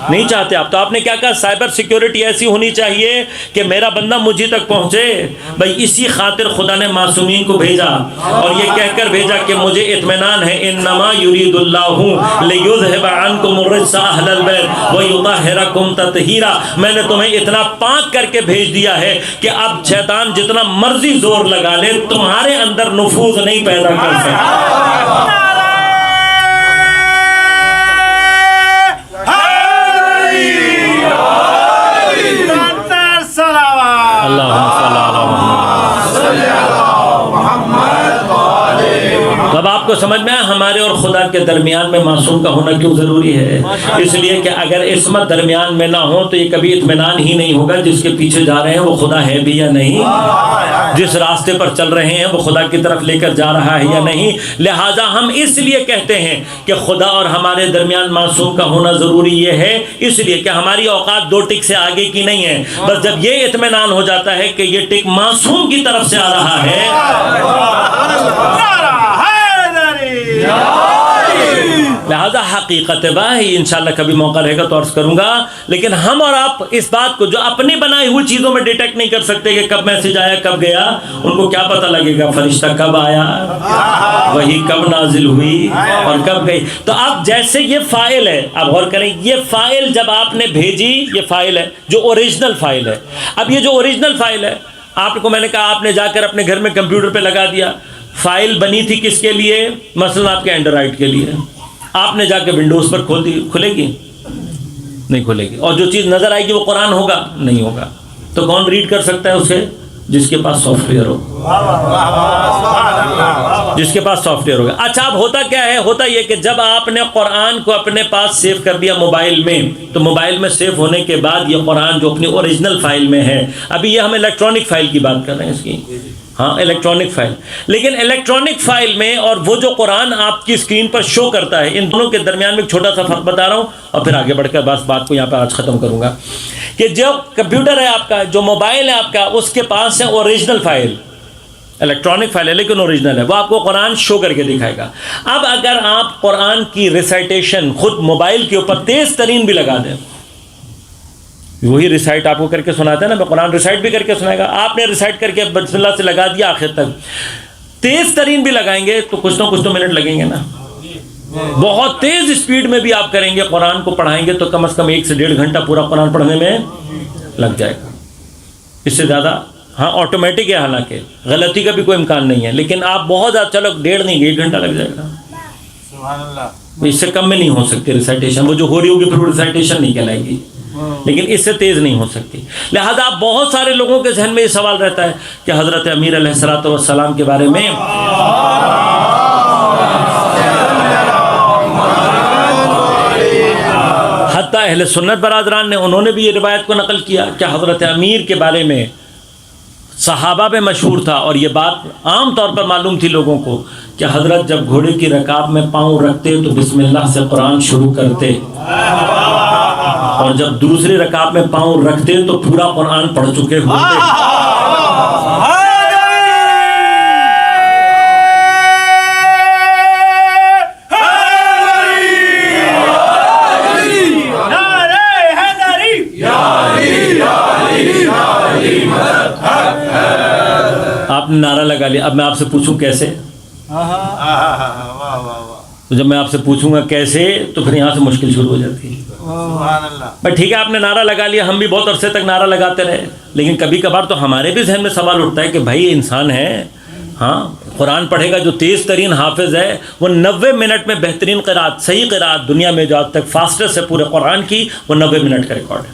نہیں چاہتے آپ تو۔ آپ نے کیا کہا؟ سائبر سیکیورٹی ایسی ہونی چاہیے کہ میرا بندہ مجھے تک پہنچے۔ بھائی اسی خاطر خدا نے معصومین کو بھیجا اور یہ کہہ کر بھیجا کہ مجھے اطمینان ہے، انما یرید اللہ لیذھب عنکم الرجس اہل البیت ویطہرکم تطہیرا۔ میں نے تمہیں اتنا پاک کر کے بھیج دیا ہے کہ اب شیطان جتنا مرضی زور لگا لے تمہارے اندر نفوذ نہیں پیدا کر سکتا۔ اب آپ کو سمجھ میں ہمارے اور خدا کے درمیان میں معصوم کا ہونا کیوں ضروری ہے؟ اس لیے کہ اگر عصمت درمیان میں نہ ہو تو یہ کبھی اطمینان ہی نہیں ہوگا جس کے پیچھے جا رہے ہیں وہ خدا ہے بھی یا نہیں، جس راستے پر چل رہے ہیں وہ خدا کی طرف لے کر جا رہا ہے یا نہیں۔ لہٰذا ہم اس لیے کہتے ہیں کہ خدا اور ہمارے درمیان معصوم کا ہونا ضروری یہ ہے، اس لیے کہ ہماری اوقات 2 ٹک سے آگے کی نہیں ہے۔ بس جب یہ اطمینان ہو جاتا ہے کہ یہ ٹک معصوم کی طرف سے آ رہا ہے، لہذا حقیقت بھائی انشاءاللہ کبھی موقع رہے گا تو عرض کروں گا، لیکن ہم اور آپ اس بات کو جو اپنی بنائی ہوئی چیزوں میں ڈیٹیکٹ نہیں کر سکتے کہ کب میسج آیا کب گیا، ان کو کیا پتہ لگے گا فرشتہ کب آیا، وہی کب نازل ہوئی اور کب گئی۔ تو اب جیسے یہ فائل ہے، اب غور کریں، یہ فائل جب آپ نے بھیجی، یہ فائل ہے جو اوریجنل فائل ہے۔ اب یہ جو اوریجنل فائل ہے، آپ کو میں نے کہا آپ نے جا کر اپنے گھر میں کمپیوٹر پہ لگا دیا، فائل بنی تھی کس کے لیے؟ مثلا آپ کے اینڈرائڈ کے لیے، آپ نے جا کے ونڈوز پر کھول دی، کھلے گی؟ نہیں کھلے گی، اور جو چیز نظر آئے گی وہ قرآن ہوگا؟ نہیں ہوگا۔ تو کون ریڈ کر سکتا ہے اسے؟ جس کے پاس سافٹ ویئر ہو، جس کے پاس سافٹ ویئر ہوگا۔ اچھا اب ہوتا کیا ہے؟ ہوتا یہ کہ جب آپ نے قرآن کو اپنے پاس سیو کر دیا موبائل میں، تو موبائل میں سیو ہونے کے بعد یہ قرآن جو اپنی اوریجنل فائل میں ہے، ابھی یہ ہم الیکٹرانک فائل کی بات کر رہے ہیں اس کی، ہاں الیکٹرانک فائل، لیکن الیکٹرانک فائل میں اور وہ جو قرآن آپ کی اسکرین پر شو کرتا ہے، ان دونوں کے درمیان میں ایک چھوٹا سا فرق بتا رہا ہوں اور پھر آگے بڑھ کر بات کو یہاں پہ آج ختم کروں گا کہ جو کمپیوٹر ہے آپ کا، جو موبائل ہے آپ کا، اس کے پاس ہے اوریجنل فائل، الیکٹرانک فائل ہے لیکن اوریجنل ہے، وہ آپ کو قرآن شو کر کے دکھائے گا۔ اب اگر آپ قرآن کی ریسائٹیشن خود موبائل کے اوپر تیز ترین بھی لگا دیں، وہی ریسائٹ آپ کو کر کے سناتا ہے نا، میں قرآن ریسائٹ بھی کر کے سنائے گا، آپ نے ریسائٹ کر کے بسم اللہ سے لگا دیا آخر تک، تیز ترین بھی لگائیں گے تو کچھ نہ منٹ لگیں گے نا، بہت تیز اسپیڈ میں بھی آپ کریں گے، قرآن کو پڑھائیں گے تو کم از کم 1 سے 1.5 گھنٹہ پورا قرآن پڑھنے میں لگ جائے گا، اس سے زیادہ ہاں آٹومیٹک ہے، حالانکہ غلطی کا بھی کوئی امکان نہیں ہے، لیکن آپ بہت زیادہ، چلو 1.5 نہیں 1 گھنٹہ لگ جائے گا، سبحان اللہ، اس سے کم میں نہیں ہو سکتی ریسائٹیشن، وہ جو ہو رہی ہوگی پھر وہ ریسائٹیشن نہیں کہلائے گی، لیکن اس سے تیز نہیں ہو سکتی۔ لہذا بہت سارے لوگوں کے ذہن میں یہ سوال رہتا ہے کہ حضرت امیر علیہ الصلوۃ والسلام کے بارے میں حتیٰ اہل سنت برادران نے، انہوں نے بھی یہ روایت کو نقل کیا کہ حضرت امیر کے بارے میں صحابہ میں مشہور تھا، اور یہ بات عام طور پر معلوم تھی لوگوں کو کہ حضرت جب گھوڑے کی رکاب میں پاؤں رکھتے تو بسم اللہ سے قرآن شروع کرتے، اور جب دوسری رکعت میں پاؤں رکھتے تو پورا قرآن پڑھ چکے ہوتے۔ آپ نے نعرہ لگا لیا، اب میں آپ سے پوچھوں کیسے؟ تو جب میں آپ سے پوچھوں گا کیسے تو پھر یہاں سے مشکل شروع ہو جاتی ہے۔ بھائی ٹھیک ہے آپ نے نعرہ لگا لیا، ہم بھی بہت عرصے تک نعرہ لگاتے رہے، لیکن کبھی کبھار تو ہمارے بھی ذہن میں سوال اٹھتا ہے کہ بھائی انسان ہے، ہاں قرآن پڑھے گا، جو تیز ترین حافظ ہے وہ 90 منٹ میں بہترین قرات، صحیح قرات دنیا میں جو آج تک فاسٹسٹ ہے پورے قرآن کی، وہ 90 منٹ کا ریکارڈ ہے،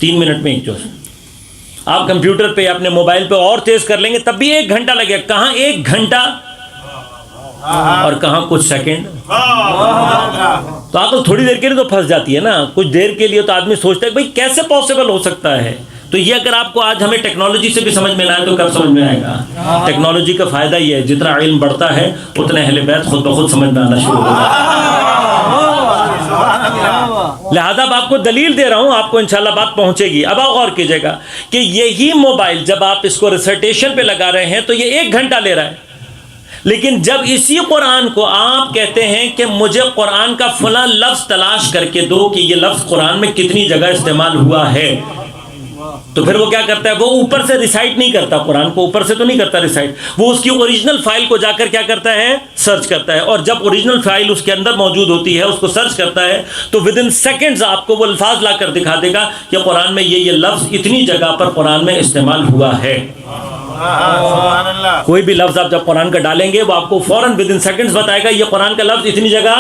3 منٹ میں ایک جو ہے۔ آپ کمپیوٹر پہ اپنے موبائل پہ اور تیز کر لیں گے تب بھی 1 گھنٹہ لگے گا، کہاں 1 گھنٹہ اور کہاں کچھ سیکنڈ۔ تو عقل تھوڑی دیر کے لیے تو پھنس جاتی ہے نا، کچھ دیر کے لیے تو آدمی سوچتا ہے بھائی کیسے پاسبل ہو سکتا ہے، تو یہ اگر آپ کو آج ہمیں ٹیکنالوجی سے بھی سمجھ میں نہ آئے تو کب سمجھ میں آئے گا؟ ٹیکنالوجی کا فائدہ یہ ہے جتنا علم بڑھتا ہے اتنے اہل بیت خود بخود سمجھ میں آنا شروع ہو جاتا ہے۔ لہذا اب آپ کو دلیل دے رہا ہوں، آپ کو انشاءاللہ بات پہنچے گی۔ اب آپ غور کیجئے گا کہ یہی موبائل جب آپ اس کو ریسرٹیشن پہ لگا رہے ہیں تو یہ 1 گھنٹہ لے رہا ہے، لیکن جب اسی قرآن کو آپ کہتے ہیں کہ مجھے قرآن کا فلاں لفظ تلاش کر کے دو کہ یہ لفظ قرآن میں کتنی جگہ استعمال ہوا ہے، تو پھر وہ کیا کرتا ہے؟ وہ اوپر سے ریسائٹ نہیں کرتا، قرآن کو اوپر سے تو نہیں کرتا ریسائٹ، وہ اس کی اوریجنل فائل کو جا کر کیا کرتا ہے؟ سرچ کرتا ہے، اور جب اوریجنل فائل اس کے اندر موجود ہوتی ہے اس کو سرچ کرتا ہے تو ود ان سیکنڈز آپ کو وہ الفاظ لا کر دکھا دے گا کہ قرآن میں یہ لفظ اتنی جگہ پر قرآن میں استعمال ہوا ہے۔ کوئی بھی لفظ آپ جب قرآن کا ڈالیں گے وہ آپ کو فوراً ود ان سیکنڈز بتائے گا یہ قرآن کا لفظ اتنی جگہ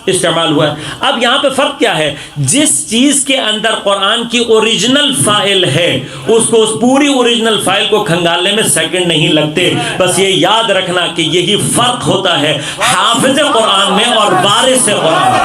استعمال ہوا ہے۔ اب یہاں پہ فرق کیا ہے؟ جس چیز کے اندر قرآن کی اوریجنل فائل ہے اس کو، اس پوری اوریجنل فائل کو کھنگالنے میں سیکنڈ نہیں لگتے۔ بس یہ یاد رکھنا کہ یہی فرق ہوتا ہے حافظ قرآن میں اور وارث قرآن میں۔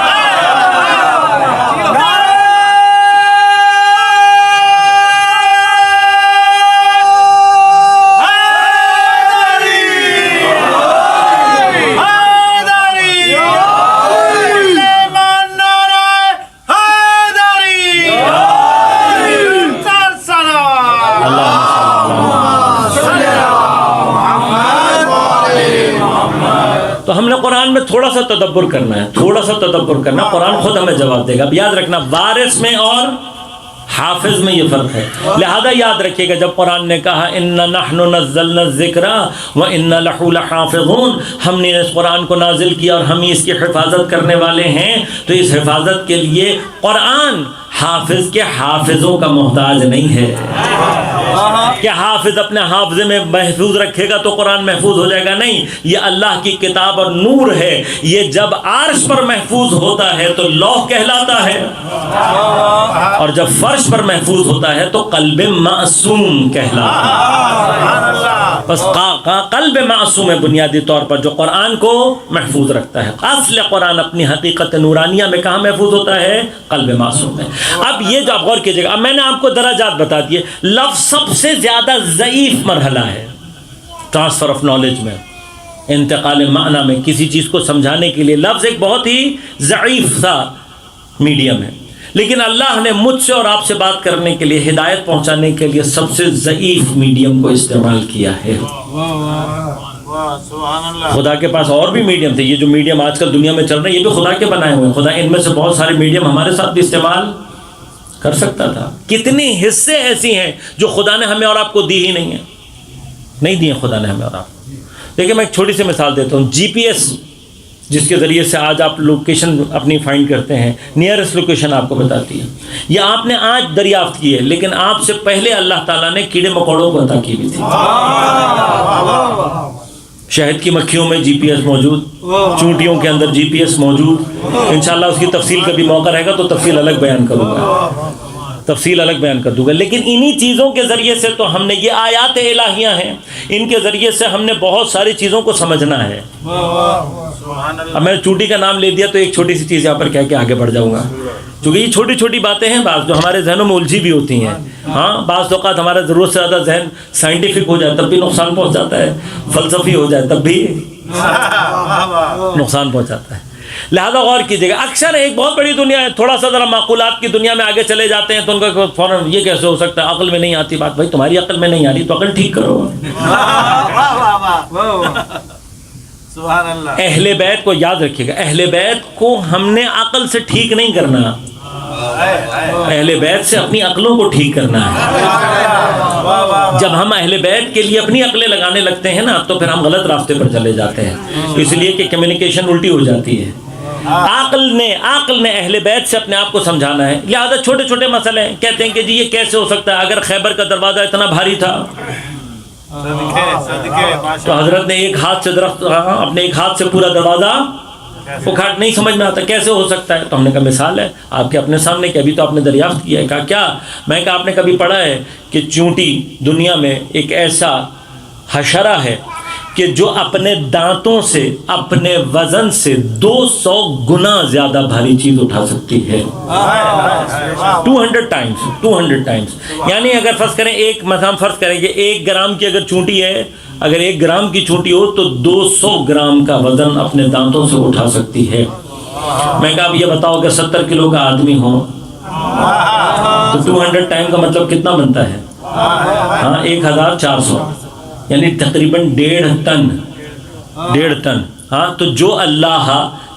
تو ہم نے قرآن میں تھوڑا سا تدبر کرنا ہے، تھوڑا سا تدبر کرنا، قرآن خود ہمیں جواب دے گا۔ اب یاد رکھنا وارث میں اور حافظ میں یہ فرق ہے، لہذا یاد رکھیے گا جب قرآن نے کہا اِنَّا نَحْنُ نَزَّلْنَا الذِّكْرَ وَإِنَّا لَهُ لَحَافِظُونَ، ہم نے اس قرآن کو نازل کیا اور ہم اس کی حفاظت کرنے والے ہیں، تو اس حفاظت کے لیے قرآن حافظ کے حافظوں کا محتاج نہیں ہے کہ حافظ اپنے حافظے میں محفوظ رکھے گا تو قرآن محفوظ ہو جائے گا، نہیں، یہ اللہ کی کتاب اور نور ہے، یہ جب عرش پر محفوظ ہوتا ہے تو لوح کہلاتا ہے، اور جب فرش پر محفوظ ہوتا ہے تو قلب معصوم کہلاتا ہے۔ بس قلب معصوم ہے بنیادی طور پر جو قرآن کو محفوظ رکھتا ہے۔ اصل قرآن اپنی حقیقت نورانیہ میں کہاں محفوظ ہوتا ہے؟ قلب معصوم میں۔ اب یہ جو آپ غور کیجئے گا، اب میں نے آپ کو درجات بتا دیے، لفظ سب سے زیادہ ضعیف مرحلہ ہے ٹرانسفر آف نالج میں، انتقال معنی میں، کسی چیز کو سمجھانے کے لیے لفظ ایک بہت ہی ضعیف سا میڈیم ہے، لیکن اللہ نے مجھ سے اور آپ سے بات کرنے کے لیے، ہدایت پہنچانے کے لیے سب سے ضعیف میڈیم کو استعمال کیا ہے۔ خدا کے پاس اور بھی میڈیم تھے، یہ جو میڈیم آج کل دنیا میں چل رہے ہیں یہ بھی خدا کے بنائے ہوئے ہیں، خدا ان میں سے بہت سارے میڈیم ہمارے ساتھ بھی استعمال کر سکتا تھا۔ کتنی حصے ایسی ہیں جو خدا نے ہمیں اور آپ کو دی ہی نہیں ہیں، نہیں دی ہیں خدا نے ہمیں اور آپ کو۔ دیکھیں میں ایک چھوٹی سی مثال دیتا ہوں، جی پی ایس جس کے ذریعے سے آج آپ لوکیشن اپنی فائنڈ کرتے ہیں، نیئرسٹ لوکیشن آپ کو بتاتی ہے، یہ آپ نے آج دریافت کی ہے، لیکن آپ سے پہلے اللہ تعالیٰ نے کیڑے مکوڑوں کو عطا کی ہوئی تھی۔ شہد کی مکھیوں میں جی پی ایس موجود، چونٹیوں کے اندر جی پی ایس موجود، انشاءاللہ اس کی تفصیل کبھی موقع رہے گا تو تفصیل الگ بیان کروں گا، تفصیل الگ بیان کر دوں گا، لیکن انہی چیزوں کے ذریعے سے تو ہم نے، یہ آیات الہیہ ہیں، ان کے ذریعے سے ہم نے بہت ساری چیزوں کو سمجھنا ہے۔ اب میں نے چونٹی کا نام لے دیا تو ایک چھوٹی سی چیز یہاں پر کہہ کے آگے بڑھ جاؤں گا، کیونکہ یہ چھوٹی چھوٹی باتیں ہیں بعض جو ہمارے ذہنوں میں الجھی بھی ہوتی ہیں۔ ہاں بعض اوقات ہمارا ضرورت سے زیادہ ذہن سائنٹیفک ہو جائے تب بھی نقصان پہنچ جاتا ہے، فلسفی ہو جائے تب بھی نقصان پہنچاتا ہے۔ لہذا غور کیجیے گا، اکثر ایک بہت بڑی دنیا ہے، تھوڑا سا ذرا معقولات کی دنیا میں آگے چلے جاتے ہیں تو ان کا فوراً یہ کیسے ہو سکتا ہے، عقل میں نہیں آتی بات۔ بھائی تمہاری عقل میں نہیں آ رہی تو عقل ٹھیک کرو۔ اہل بیت کو یاد رکھیے گا، اہل بیت کو ہم نے عقل سے ٹھیک نہیں کرنا، اہل بیت سے اپنی عقلوں کو ٹھیک کرنا ہے۔ جب ہم اہل بیت کے لیے اپنی عقلیں لگانے لگتے ہیں نا تو پھر ہم غلط راستے پر چلے جاتے ہیں، اس لیے کہ کمیونیکیشن الٹی ہو جاتی ہے۔ عقل نے اہل بیت سے اپنے آپ کو سمجھانا ہے، لہذا چھوٹے چھوٹے مسئلے ہیں، کہتے ہیں کہ جی یہ کیسے ہو سکتا ہے، اگر خیبر کا دروازہ اتنا بھاری تھا تو حضرت نے ایک ہاتھ سے درخت، اپنے ایک ہاتھ سے پورا دروازہ اکھاڑ، نہیں سمجھ میں آتا کیسے ہو سکتا ہے، تو ہم نے کہا مثال ہے آپ کے اپنے سامنے کہ ابھی تو آپ نے دریافت کیا ہے۔ کہا کیا؟ میں کہا آپ نے کبھی پڑھا ہے کہ چونٹی دنیا میں ایک ایسا حشرہ ہے کہ جو اپنے دانتوں سے اپنے وزن سے 200 گنا زیادہ بھاری چیز اٹھا سکتی ہے. 200 ٹائمز. یعنی اگر فرض کریں ایک مثلا فرض کریں کہ 1 گرام کی اگر چونٹی ہے، اگر 1 گرام کی چونٹی ہو تو 200 گرام کا وزن اپنے دانتوں سے اٹھا سکتی ہے. میں کہا اب یہ بتاؤ کہ 70 کلو کا آدمی ہو تو 200 ٹائم کا مطلب کتنا بنتا ہے؟ ہاں 1400، یعنی تقریباً 1.5 ٹن. ہاں تو جو اللہ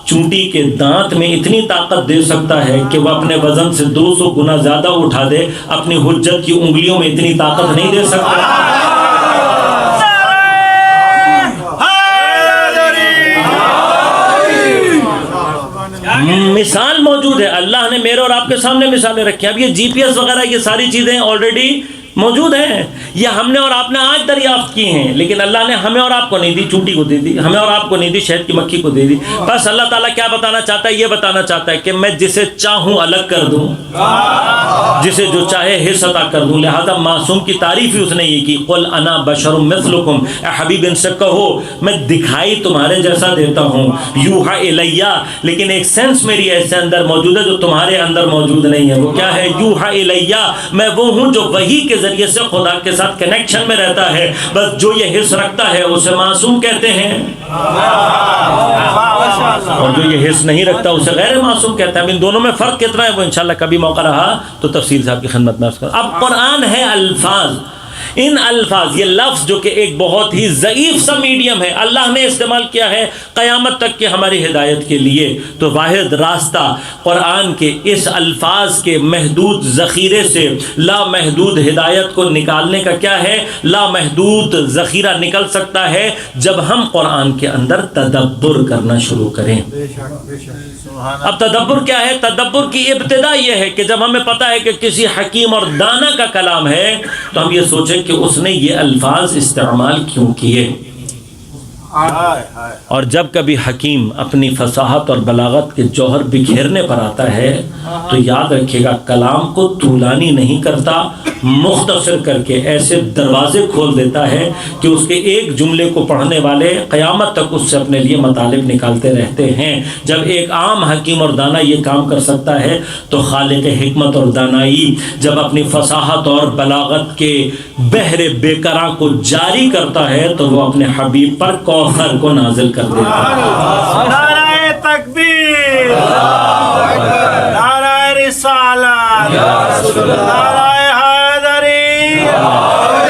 چونٹی کے دانت میں اتنی طاقت دے سکتا ہے کہ وہ اپنے وزن سے 200 گنا زیادہ اٹھا دے، اپنی حجت کی انگلیوں میں اتنی طاقت نہیں دے سکتا. مثال موجود ہے، اللہ نے میرے اور آپ کے سامنے مثالیں رکھی ہیں. اب یہ GPS وغیرہ یہ ساری چیزیں آلریڈی موجود ہیں، یہ ہم نے اور آپ نے آج دریافت کی ہیں، لیکن اللہ نے ہمیں اور آپ کو نہیں دی، چونٹی کو دے دی. ہمیں اور آپ کو نہیں دی، شہد کی مکھی کو دے دی. بس اللہ تعالیٰ کیا بتانا چاہتا ہے؟ یہ بتانا چاہتا ہے کہ میں جسے چاہوں الگ کر دوں، جسے جو چاہے حص عطا کر دوں. لہذا معصوم کی تعریف ہی اس نے یہ کی، قل انا بشر مثلکم. اے حبیب ان سے کہو میں دکھائی تمہارے جیسا دیتا ہوں، یوحا الیہ، لیکن ایک سینس میری ایسے اندر موجود ہے جو تمہارے اندر موجود نہیں ہے. وہ کیا ہے؟ یوحا الیہ، میں وہ ہوں جو وحی کے ذریعے سے خدا کے ساتھ کنیکشن میں رہتا ہے. بس جو یہ حص رکھتا ہے اسے معصوم کہتے ہیں، اور جو یہ حص نہیں رکھتا اسے غیر معصوم کہتا ہے. ان دونوں میں فرق کتنا ہے وہ انشاءاللہ کبھی موقع رہا تو تفصیل صاحب کی خدمت میں عرض کروں. اب قرآن ہے الفاظ، ان الفاظ یہ لفظ جو کہ ایک بہت ہی ضعیف سا میڈیم ہے، اللہ نے استعمال کیا ہے قیامت تک کے ہماری ہدایت کے لیے. تو واحد راستہ قرآن کے اس الفاظ کے محدود ذخیرے سے لامحدود ہدایت کو نکالنے کا کیا ہے؟ لامحدود ذخیرہ نکل سکتا ہے جب ہم قرآن کے اندر تدبر کرنا شروع کریں. اب تدبر کیا ہے؟ تدبر کی ابتدا یہ ہے کہ جب ہمیں پتہ ہے کہ کسی حکیم اور دانا کا کلام ہے تو ہم یہ سوچیں کہ اس نے یہ الفاظ استعمال کیوں کیے. اور جب کبھی حکیم اپنی فصاحت اور بلاغت کے جوہر بکھیرنے پر آتا ہے تو یاد رکھے گا کلام کو طولانی نہیں کرتا، مختصر کر کے ایسے دروازے کھول دیتا ہے کہ اس کے ایک جملے کو پڑھنے والے قیامت تک اس سے اپنے لیے مطالب نکالتے رہتے ہیں. جب ایک عام حکیم اور دانا یہ کام کر سکتا ہے تو خالق حکمت اور دانائی جب اپنی فصاحت اور بلاغت کے بحر بے کراں کو جاری کرتا ہے تو وہ اپنے حبیب پر کوثر کو نازل کر دیتا ہے. نعرہ تکبیر، نعرہ رسالت، نعرہ حیدری،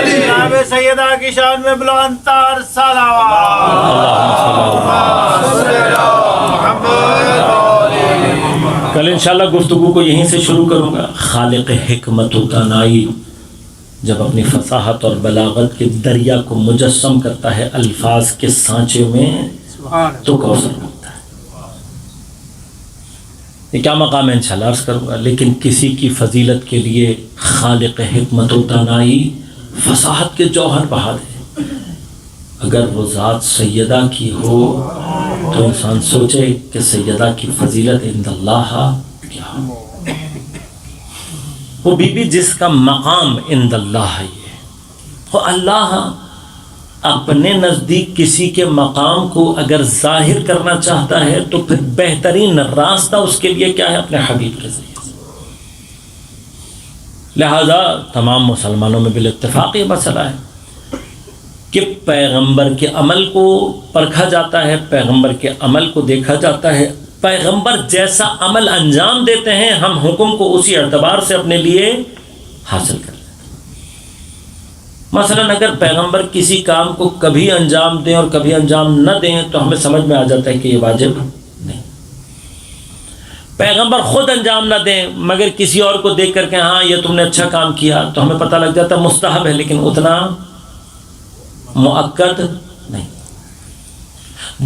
جناب سیدہ کی شان میں بلند تر صلوات. کل انشاءاللہ گفتگو کو یہیں سے شروع کروں گا. خالق حکمت و دانائی جب اپنی فصاحت اور بلاغت کے دریا کو مجسم کرتا ہے الفاظ کے سانچے میں تو کوثر بنتا ہے. یہ کیا مقام ہے انشاءاللہ عرض کروں گا. لیکن کسی کی فضیلت کے لیے خالق حکمت و دانائی فصاحت کے جوہر بہا دے. اگر وہ ذات سیدہ کی ہو تو انسان سوچے کہ سیدہ کی فضیلت عند اللہ کیا ہو. وہ بی بی جس کا مقام عند اللہ ہے، وہ اللہ اپنے نزدیک کسی کے مقام کو اگر ظاہر کرنا چاہتا ہے تو پھر بہترین راستہ اس کے لیے کیا ہے؟ اپنے حبیب کے ذریعے سے. لہذا تمام مسلمانوں میں بالاتفاق یہ مسئلہ ہے کہ پیغمبر کے عمل کو پرکھا جاتا ہے، پیغمبر کے عمل کو دیکھا جاتا ہے. پیغمبر جیسا عمل انجام دیتے ہیں ہم حکم کو اسی اعتبار سے اپنے لیے حاصل کر لیتے ہیں. مثلا اگر پیغمبر کسی کام کو کبھی انجام دیں اور کبھی انجام نہ دیں تو ہمیں سمجھ میں آ جاتا ہے کہ یہ واجب نہیں. پیغمبر خود انجام نہ دیں مگر کسی اور کو دیکھ کر کے ہاں یہ تم نے اچھا کام کیا تو ہمیں پتہ لگ جاتا ہے مستحب ہے لیکن اتنا مؤکد نہیں.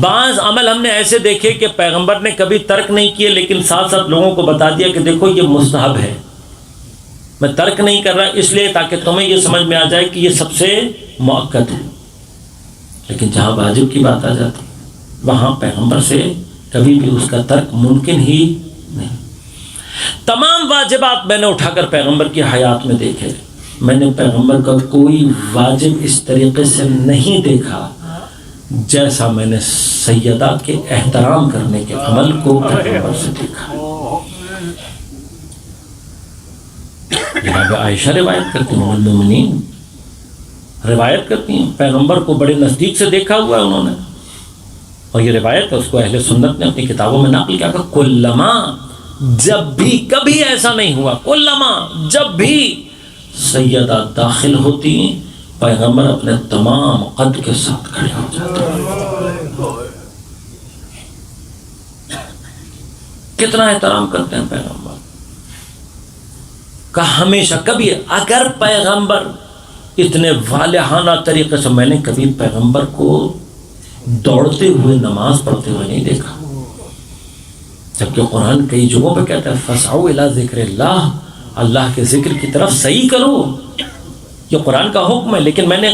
بعض عمل ہم نے ایسے دیکھے کہ پیغمبر نے کبھی ترک نہیں کیے لیکن ساتھ ساتھ لوگوں کو بتا دیا کہ دیکھو یہ مستحب ہے، میں ترک نہیں کر رہا اس لیے تاکہ تمہیں یہ سمجھ میں آ جائے کہ یہ سب سے مؤکد ہے. لیکن جہاں واجب کی بات آ جاتی وہاں پیغمبر سے کبھی بھی اس کا ترک ممکن ہی نہیں. تمام واجبات میں نے اٹھا کر پیغمبر کی حیات میں دیکھے، میں نے پیغمبر کا کوئی واجب اس طریقے سے نہیں دیکھا جیسا میں نے سیدہ کے احترام کرنے کے عمل کو پیغمبر سے دیکھا. جناب عائشہ روایت کرتی ہیں، ام المومنین روایت کرتی ہیں پیغمبر کو بڑے نزدیک سے دیکھا ہوا ہے انہوں نے، اور یہ روایت ہے اس کو اہل سنت نے اپنی کتابوں میں نقل کیا کہ کلما، جب بھی، کبھی ایسا نہیں ہوا، کلما جب بھی سیدہ داخل ہوتی پیغمبر اپنے تمام قد کے ساتھ کھڑے ہو جاتے. کتنا احترام کرتے ہیں پیغمبر کا ہمیشہ. کبھی اگر پیغمبر اتنے والہانہ طریقے سے، میں نے کبھی پیغمبر کو دوڑتے ہوئے نماز پڑھتے ہوئے نہیں دیکھا، جبکہ قرآن کئی جگہوں پہ کہتا ہے فَسْعَوْا إِلَىٰ ذِكْرِ اللَّهِ، اللہ کے ذکر کی طرف صحیح کرو، یہ قرآن کا حکم ہے. لیکن میں نے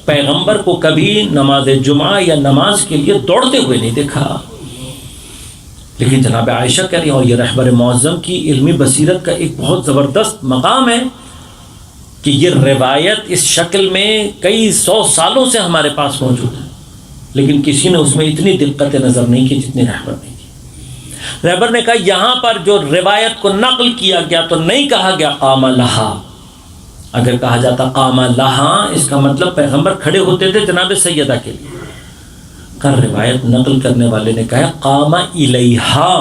پیغمبر کو کبھی نماز جمعہ یا نماز کے لیے دوڑتے ہوئے نہیں دیکھا. لیکن جناب عائشہ کہہ رہی ہیں، اور یہ رہبر معظم کی علمی بصیرت کا ایک بہت زبردست مقام ہے کہ یہ روایت اس شکل میں کئی 100 سالوں سے ہمارے پاس موجود ہے، لیکن کسی نے اس میں اتنی دقت نظر نہیں کی جتنی رہبر نے کی. رہبر نے کہا یہاں پر جو روایت کو نقل کیا گیا تو نہیں کہا گیا قام لہا. اگر کہا جاتا قام لہا اس کا مطلب پیغمبر کھڑے ہوتے تھے جناب سیدہ کے لیے. کر روایت نقل کرنے والے نے کہا قام الیہا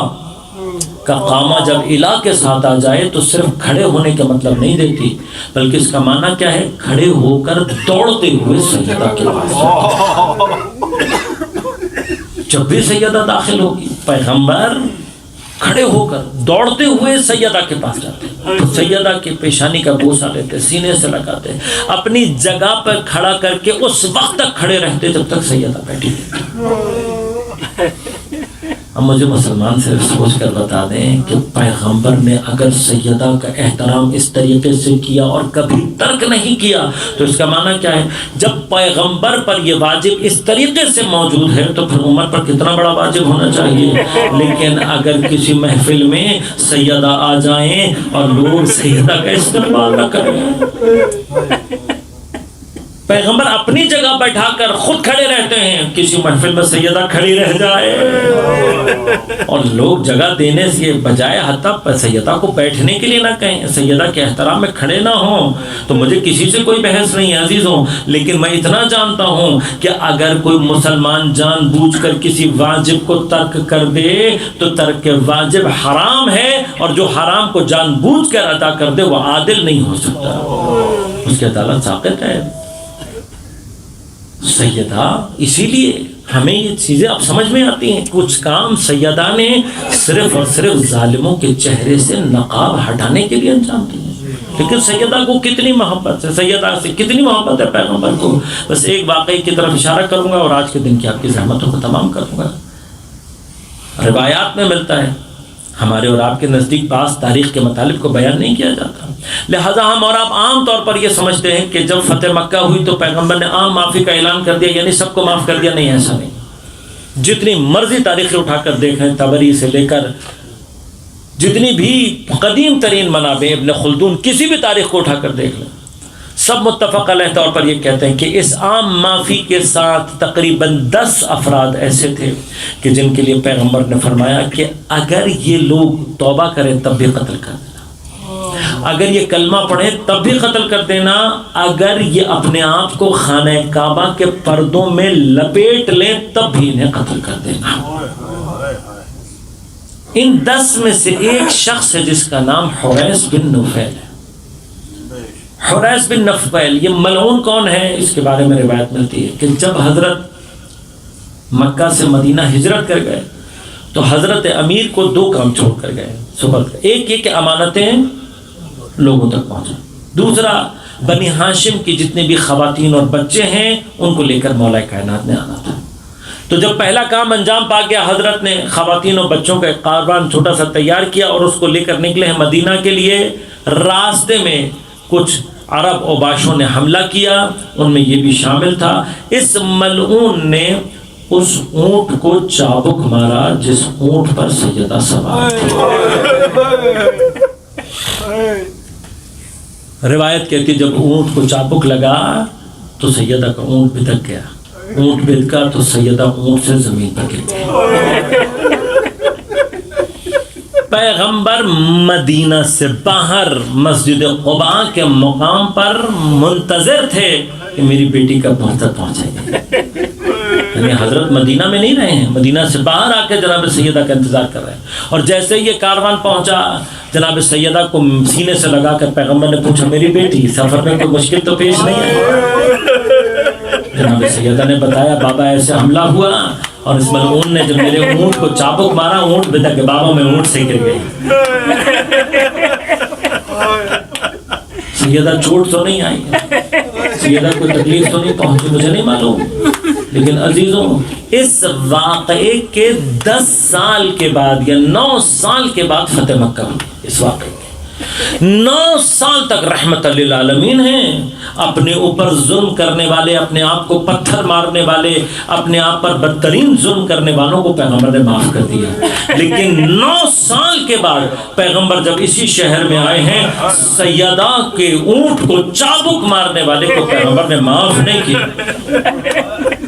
کا قامہ جب الہ کے ساتھ آ جائے تو صرف کھڑے ہونے کا مطلب نہیں دیتی، بلکہ اس کا معنی کیا ہے؟ کھڑے ہو کر دوڑتے ہوئے سیدہ کے پاس. جب بھی سیدہ داخل ہوگی پیغمبر کھڑے ہو کر دوڑتے ہوئے سیدہ کے پاس جاتے، تو سیدہ کے پیشانی کا بوسہ لیتے، سینے سے لگاتے، اپنی جگہ پر کھڑا کر کے اس وقت تک کھڑے رہتے جب تک سیدہ بیٹھی تھی. اب مجھے مسلمان صرف سوچ کر بتا دیں کہ پیغمبر نے اگر سیدہ کا احترام اس طریقے سے کیا اور کبھی ترک نہیں کیا تو اس کا معنی کیا ہے؟ جب پیغمبر پر یہ واجب اس طریقے سے موجود ہے تو پھر امت پر کتنا بڑا واجب ہونا چاہیے. لیکن اگر کسی محفل میں سیدہ آ جائیں اور لوگ سیدہ کا استقبال نہ کریں، پیغمبر اپنی جگہ بیٹھا کر خود کھڑے رہتے ہیں، کسی محفل میں سیدہ کھڑی رہ جائے اور لوگ جگہ دینے سے بجائے حتی سیدہ کو بیٹھنے کے لیے نہ کہیں، سیدہ کے احترام میں کھڑے نہ ہوں، تو مجھے کسی سے کوئی بحث نہیں ہے عزیزوں. لیکن میں اتنا جانتا ہوں کہ اگر کوئی مسلمان جان بوجھ کر کسی واجب کو ترک کر دے تو ترک واجب حرام ہے، اور جو حرام کو جان بوجھ کر ادا کر دے وہ عادل نہیں ہو سکتا، اس کی عدالت ساقط ہے. سیدہ اسی لیے ہمیں یہ چیزیں اب سمجھ میں آتی ہیں. کچھ کام سیدہ نے صرف اور صرف ظالموں کے چہرے سے نقاب ہٹانے کے لیے انجام دیے، لیکن سیدہ کو کتنی محبت ہے، سیدہ سے کتنی محبت ہے پیغمبر کو. بس ایک واقعے کی طرف اشارہ کروں گا اور آج کے دن کی آپ کی زحمتوں کو تمام کروں گا. روایات میں ملتا ہے، ہمارے اور آپ کے نزدیک بعض تاریخ کے مطالب کو بیان نہیں کیا جاتا، لہذا ہم اور آپ عام طور پر یہ سمجھتے ہیں کہ جب فتح مکہ ہوئی تو پیغمبر نے عام معافی کا اعلان کر دیا، یعنی سب کو معاف کر دیا. نہیں، ایسا نہیں. جتنی مرضی تاریخیں اٹھا کر دیکھیں، طبری سے لے کر جتنی بھی قدیم ترین منابع، ابن خلدون، کسی بھی تاریخ کو اٹھا کر دیکھ لیں، سب متفق علیہ طور پر یہ کہتے ہیں کہ اس عام معافی کے ساتھ تقریباً 10 افراد ایسے تھے کہ جن کے لیے پیغمبر نے فرمایا کہ اگر یہ لوگ توبہ کریں تب بھی قتل کر دینا، اگر یہ کلمہ پڑھیں تب بھی قتل کر دینا، اگر یہ اپنے آپ کو خانہ کعبہ کے پردوں میں لپیٹ لیں تب بھی انہیں قتل کر دینا. ان 10 میں سے ایک شخص ہے جس کا نام حریث بن نفیل ہے. حریث بن نفیل یہ ملعون کون ہے؟ اس کے بارے میں روایت ملتی ہے کہ جب حضرت مکہ سے مدینہ ہجرت کر گئے تو حضرت امیر کو 2 کام چھوڑ کر گئے سپرد. ایک یہ کہ امانتیں لوگوں تک پہنچا، دوسرا بنی ہاشم کی جتنے بھی خواتین اور بچے ہیں ان کو لے کر مولا کائنات نے آنا تھا. تو جب پہلا کام انجام پا گیا، حضرت نے خواتین اور بچوں کا ایک کاروان چھوٹا سا تیار کیا اور اس کو لے کر نکلے ہیں مدینہ کے لیے. راستے میں کچھ عرب اوباشوں نے حملہ کیا، ان میں یہ بھی شامل تھا. اس ملعون نے اس اونٹ کو چابک مارا جس اونٹ پر سیدہ سوار تھی. روایت کہتی جب اونٹ کو چابک لگا تو سیدہ کا اونٹ بھٹک گیا. اونٹ بید کا تو سیدہ اونٹ سے زمین پر گر گئی. پیغمبر مدینہ سے باہر مسجد قباء کے مقام پر منتظر تھے کہ میری بیٹی کا پہنچے گا. یعنی حضرت مدینہ میں نہیں رہے ہیں، مدینہ سے باہر آ کے جناب سیدہ کا انتظار کر رہے ہیں. اور جیسے یہ کاروان پہنچا جناب سیدہ کو سینے سے لگا کر پیغمبر نے پوچھا میری بیٹی سفر میں کوئی مشکل تو پیش نہیں ہے؟ جناب سیدہ نے بتایا بابا ایسے حملہ ہوا اور اس ملعون نے جب میرے اونٹ کو چابک مارا اونٹ بتا کہ بابا میں اونٹ سے گر گئی. سیدہ چوٹ تو نہیں آئی، سیدہ کوئی تکلیف تو نہیں پہنچی، مجھے نہیں معلوم. لیکن عزیزوں اس واقعے کے 10 سال کے بعد یا 9 سال کے بعد فتح مکہ ہوئی. اس واقعے کے 9 سال تک رحمت للعالمین ہیں. اپنے اوپر ظلم کرنے والے، اپنے آپ کو پتھر مارنے والے، اپنے آپ پر بدترین ظلم کرنے والوں کو پیغمبر نے معاف کر دیا. لیکن 9 سال کے بعد پیغمبر جب اسی شہر میں آئے ہیں سیدہ کے اونٹ کو چابک مارنے والے کو پیغمبر نے معاف نہیں کیا،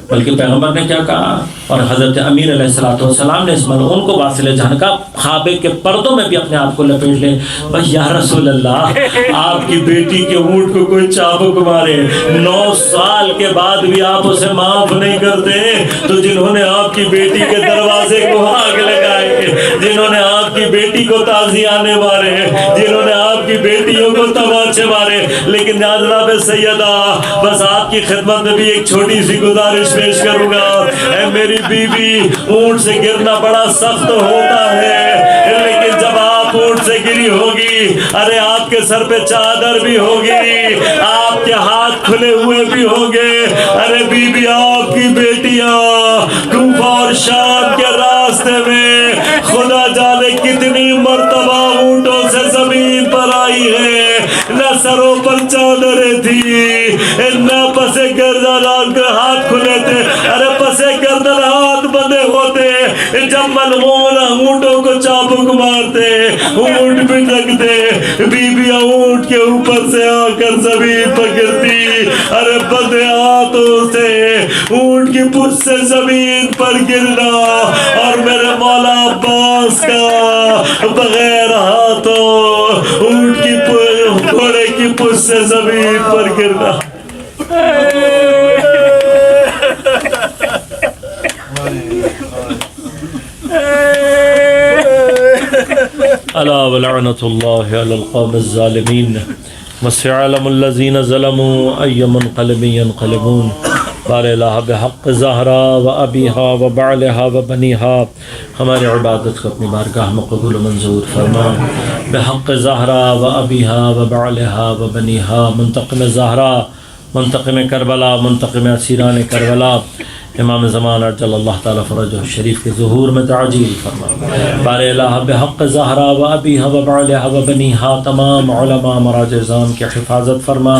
بلکہ پیغمبر نے کیا کہا. اور حضرت امیر علیہ السلام نے اس ملعون کو واصل جہان کا خوابے کے پردوں میں بھی اپنے آپ کو لپیٹ لے. بھائی یا رسول اللہ آپ کی بیٹی کے اونٹ کو کوئی چابک مارے 9 سال کے بعد بھی آپ اسے معاف نہیں کرتے، تو جنہوں نے آپ کی بیٹی کے دروازے کو آگ لگائے، جنہوں نے آپ کی بیٹی کو تازیانے مارے، جنہوں نے آپ کی بیٹیوں کو تماچے مارے. لیکن جناب سیدہ بس آپ کی خدمت میں بھی ایک چھوٹی سی گزارش پیش کروں گا. اے میری بی بی اونٹ سے گرنا بڑا سخت ہوتا ہے، لیکن جب آپ اونٹ سے گری ہوگی ارے آپ کے سر پہ چادر بھی ہوگی، آپ کے ہاتھ کھلے ہوئے بھی ہوں گے. ارے بی بی آپ کی بیٹیاں کوفہ اور شام کے راستے میں خدا جانے کتنی مرتبہ اونٹوں سے زمین پر آئی ہے، نہ سروں پر چادریں تھی، نہ پسے گردن کے ہاتھ کھلے تھے. ارے پسے گردن ہاتھ بندے ہوتے جب ملعون اونٹوں کو چابک مارتے، اونٹ بھی ڈگتے، بیویاں اونٹ کے اوپر سے آ کر زمین پر گرتی. ارے بندے ہاتھوں سے اونٹ کی پشت سے زمین پر گرنا اور میرے مولا عباس کا بغیر ہاتھوں اونٹ کی گھوڑے کی پشت سے زمین پر گرنا. الا ولعنۃ اللہ علی القوم الظالمین وسيعلم الذين ظلموا أي منقلب ينقلبون. بار الہ بحق زہرا و ابیہا و بعلہا و بنیہا، ہماری عبادت کو اپنی بارگاہ میں قبول و منظور فرما. بحق زہرا و ابیہا و بعلہا و بنیہا، منتقم زہرا، منتقم کربلا، منتقم اسیران کربلا، امام زمان عجل اللہ تعالیٰ فرجہ شریف کے ظہور میں تعجیل فرما. بار الہ بحق زہرا و ابیہا و بعلہا و بنیہا، تمام علماء مراجع ظام کی حفاظت فرما.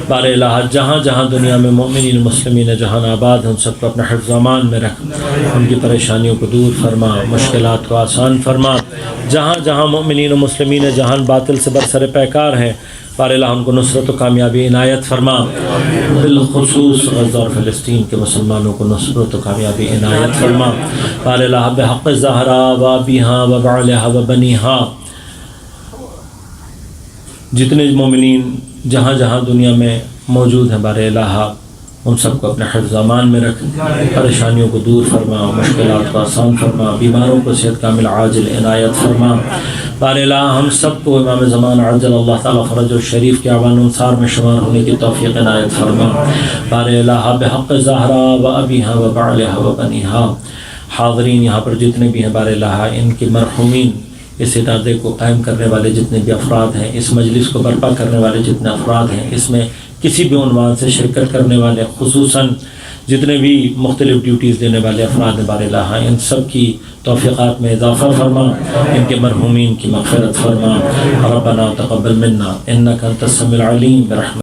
بار الہ جہاں جہاں دنیا میں مومنین مسلمین جہاں آباد ہیں ان سب کو اپنے حفظ امان میں رکھ، ان کی پریشانیوں کو دور فرما، مشکلات کو آسان فرما. جہاں جہاں مومنین و مسلمین جہاں باطل سے برسر پیکار ہیں بار الہ ان کو نصرت و کامیابی عنایت فرما. بالخصوص غزہ اور فلسطین کے مسلمانوں کو نصرت و کامیابی عنایت فرما. بار الہ بحق زہرا و ابیہا و بعلہا و بنیہا، جتنے مومنین جہاں جہاں دنیا میں موجود ہیں بار الہ ان سب کو اپنے حفظ امان میں رکھ، پریشانیوں کو دور فرما، مشکلات کو آسان فرما، بیماروں کو صحت کامل عاجل عنایت فرما. بار الہ ہم سب کو امام زمان عجل اللہ تعالیٰ فرج الشریف کے اعوان انصار میں شمار ہونے کی توفیق عنایت فرما. بار الہ بحق زہرا و ابیہا و بعلہا و بنیہا. حاضرین یہاں پر جتنے بھی ہیں بار الہ ان کے مرحومین، اس ادارے کو قائم کرنے والے جتنے بھی افراد ہیں، اس مجلس کو برپا کرنے والے جتنے افراد ہیں، اس میں کسی بھی عنوان سے شرکت کرنے والے، خصوصاً جتنے بھی مختلف ڈیوٹیز دینے والے افراد بار الہ ان سب کی توفیقات میں اضافہ فرما، ان کے مرحومین کی مغفرت فرما. ربنا تقبل منا انک انت السمیع العلیم برحمتک